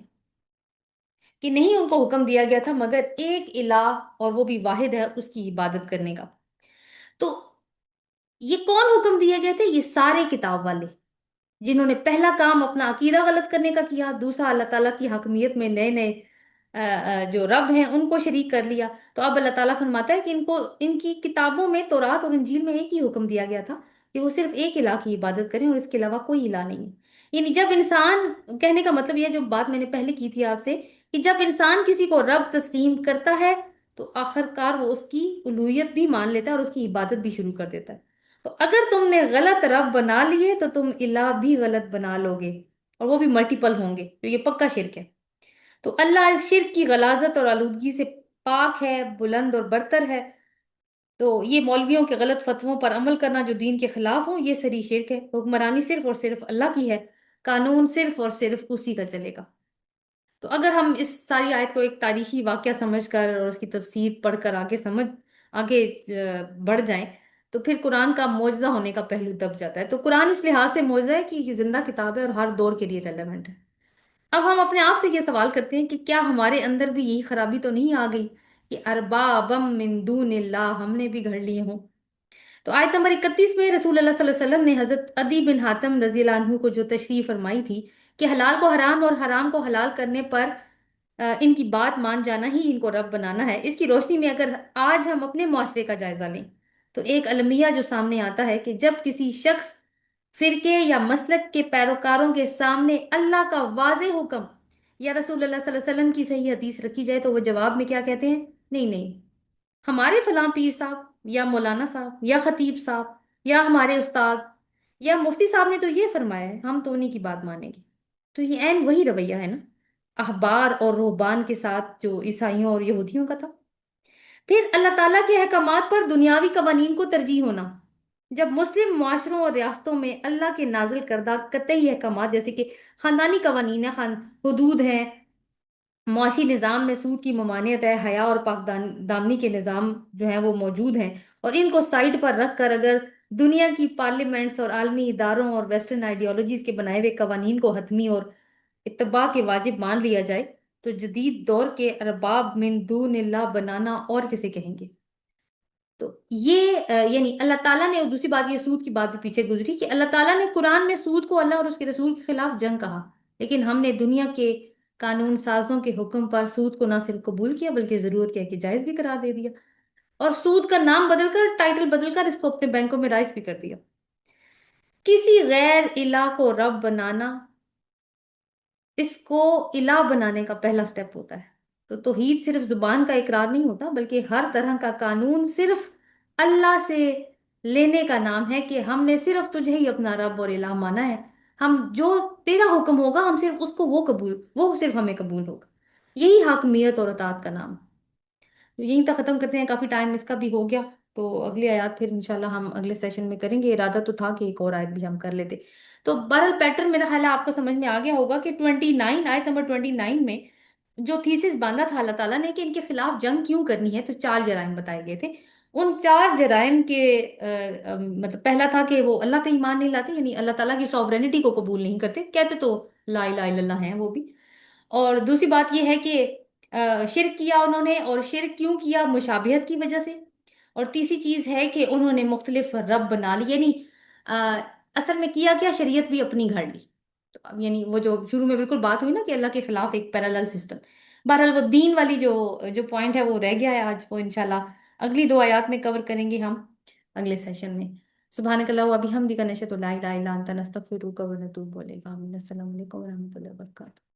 کہ نہیں ان کو حکم دیا گیا تھا مگر ایک الہ، اور وہ بھی واحد ہے، اس کی عبادت کرنے کا۔ تو یہ کون حکم دیے گئے تھے؟ یہ سارے کتاب والے، جنہوں نے پہلا کام اپنا عقیدہ غلط کرنے کا کیا، دوسرا اللہ تعالیٰ کی حاکمیت میں نئے نئے جو رب ہیں ان کو شریک کر لیا۔ تو اب اللہ تعالیٰ فرماتا ہے کہ ان کو ان کی کتابوں میں تورات اور انجیل میں ایک ہی حکم دیا گیا تھا کہ وہ صرف ایک الہ کی عبادت کریں اور اس کے علاوہ کوئی الہ نہیں ہے۔ یعنی جب انسان، کہنے کا مطلب یہ جو بات میں نے پہلے کی تھی آپ سے، کہ جب انسان کسی کو رب تسلیم کرتا ہے تو آخر کار وہ اس کی الوہیت بھی مان لیتا ہے اور اس کی عبادت بھی شروع کر دیتا ہے۔ تو اگر تم نے غلط رب بنا لیے تو تم الہ بھی غلط بنا لو گے، اور وہ بھی ملٹیپل ہوں گے، تو یہ پکا شرک ہے۔ تو اللہ اس شرک کی غلاظت اور آلودگی سے پاک ہے، بلند اور برتر ہے۔ تو یہ مولویوں کے غلط فتووں پر عمل کرنا جو دین کے خلاف ہوں، یہ سری شرک ہے۔ حکمرانی صرف اور صرف اللہ کی ہے، قانون صرف اور صرف اسی کا چلے گا۔ تو اگر ہم اس ساری آیت کو ایک تاریخی واقعہ سمجھ کر اور اس کی تفسیر پڑھ کر آگے بڑھ جائیں، تو پھر قرآن کا معجزہ ہونے کا پہلو دب جاتا ہے۔ تو قرآن اس لحاظ سے معجزہ ہے کہ یہ زندہ کتاب ہے اور ہر دور کے لیے ریلیونٹ ہے۔ اب ہم اپنے آپ سے یہ سوال کرتے ہیں کہ کیا ہمارے اندر بھی یہی خرابی تو نہیں آ گئی کہ اربابم من دون اللہ ہم نے بھی گھڑ لیے ہوں؟ تو آیت نمبر 31 میں رسول اللہ صلی اللہ علیہ وسلم نے حضرت عدی بن حاتم رضی اللہ عنہ کو جو تشریح فرمائی تھی کہ حلال کو حرام اور حرام کو حلال کرنے پر ان کی بات مان جانا ہی ان کو رب بنانا ہے، اس کی روشنی میں اگر آج ہم اپنے معاشرے کا جائزہ لیں تو ایک المیہ جو سامنے آتا ہے کہ جب کسی شخص، فرقے یا مسلک کے پیروکاروں کے سامنے اللہ کا واضح حکم یا رسول اللہ صلی اللہ علیہ وسلم کی صحیح حدیث رکھی جائے تو وہ جواب میں کیا کہتے ہیں؟ نہیں نہیں، ہمارے فلاں پیر صاحب یا مولانا صاحب یا خطیب صاحب یا ہمارے استاد یا مفتی صاحب نے تو یہ فرمایا ہے، ہم تو انہیں کی بات مانیں گے۔ تو یہ عین وہی رویہ ہے نا احبار اور رہبان کے ساتھ جو عیسائیوں اور یہودیوں کا تھا۔ پھر اللہ تعالیٰ کے احکامات پر دنیاوی قوانین کو ترجیح ہونا۔ جب مسلم معاشروں اور ریاستوں میں اللہ کے نازل کردہ قطعی احکامات جیسے کہ خاندانی قوانین ہیں، حدود ہیں، معاشی نظام میں سود کی ممانعت ہے، حیا اور پاک دامنی کے نظام جو ہیں وہ موجود ہیں، اور ان کو سائڈ پر رکھ کر اگر دنیا کی پارلیمنٹس اور عالمی اداروں اور ویسٹرن آئیڈیالوجیز کے بنائے ہوئے قوانین کو حتمی اور اتباع کے واجب مان لیا جائے تو جدید دور کے ارباب من دون اللہ بنانا اور کسے کہیں گے؟ تو یہ یعنی اللہ تعالیٰ نے، اور دوسری بات یہ سود کی بات بھی پیچھے گزری کہ اللہ تعالیٰ نے قرآن میں سود کو اللہ اور اس کے رسول کے خلاف جنگ کہا، لیکن ہم نے دنیا کے قانون سازوں کے حکم پر سود کو نہ صرف قبول کیا بلکہ ضرورت کیا کہ جائز بھی قرار دے دیا، اور سود کا نام بدل کر، ٹائٹل بدل کر اس کو اپنے بینکوں میں رائج بھی کر دیا۔ کسی غیر الہ کو رب بنانا، اس کو الہ بنانے کا پہلا سٹیپ ہوتا ہے۔ تو توحید صرف زبان کا اقرار نہیں ہوتا بلکہ ہر طرح کا قانون صرف اللہ سے لینے کا نام ہے کہ ہم نے صرف تجھے ہی اپنا رب اور الہ مانا ہے، ہم جو تیرا حکم ہوگا ہم صرف اس کو وہ صرف ہمیں قبول ہوگا۔ یہی حاکمیت اور اطاعت کا نام ہے۔ تو یہیں تک ختم کرتے ہیں، کافی ٹائم اس کا بھی ہو گیا، تو اگلی آیات پھر انشاءاللہ ہم اگلے سیشن میں کریں گے۔ ارادہ تو تھا کہ ایک اور آیت بھی ہم کر لیتے۔ تو بہرحال پیٹرن میرا خیال ہے آپ کو سمجھ میں آ گیا ہوگا کہ 29 آیت نمبر 29 میں جو تھیسس باندھا تھا اللہ تعالیٰ نے کہ ان کے خلاف جنگ کیوں کرنی ہے، تو 4 جرائم بتائے گئے تھے۔ ان 4 جرائم کے مطلب پہلا تھا کہ وہ اللہ پہ ایمان نہیں لاتے، یعنی اللہ تعالیٰ کی سوورینٹی کو قبول نہیں کرتے، کہتے تو لا الہ الا اللہ ہیں وہ بھی۔ اور دوسری بات یہ ہے کہ شرک کیا انہوں نے، اور شرک کیوں کیا؟ مشابہت کی وجہ سے۔ اور تیسری چیز ہے کہ انہوں نے مختلف رب بنا لی، یعنی اصل میں کیا کیا؟ شریعت بھی اپنی گھڑ لی۔ تو اب یعنی وہ جو شروع میں بالکل بات ہوئی نا کہ اللہ کے خلاف ایک پیرالل سسٹم، بہرحال وہ دین والی جو پوائنٹ ہے وہ رہ گیا ہے آج، وہ انشاءاللہ اگلی 2 آیات میں کور کریں گے ہم اگلے سیشن میں۔ سبحانک اللہ و بحمدک، نشہد ان لا الہ الا انت، نستغفرک و نتوب الیک۔ آمین۔ السلام علیکم و رحمۃ اللہ وبرکاتہ۔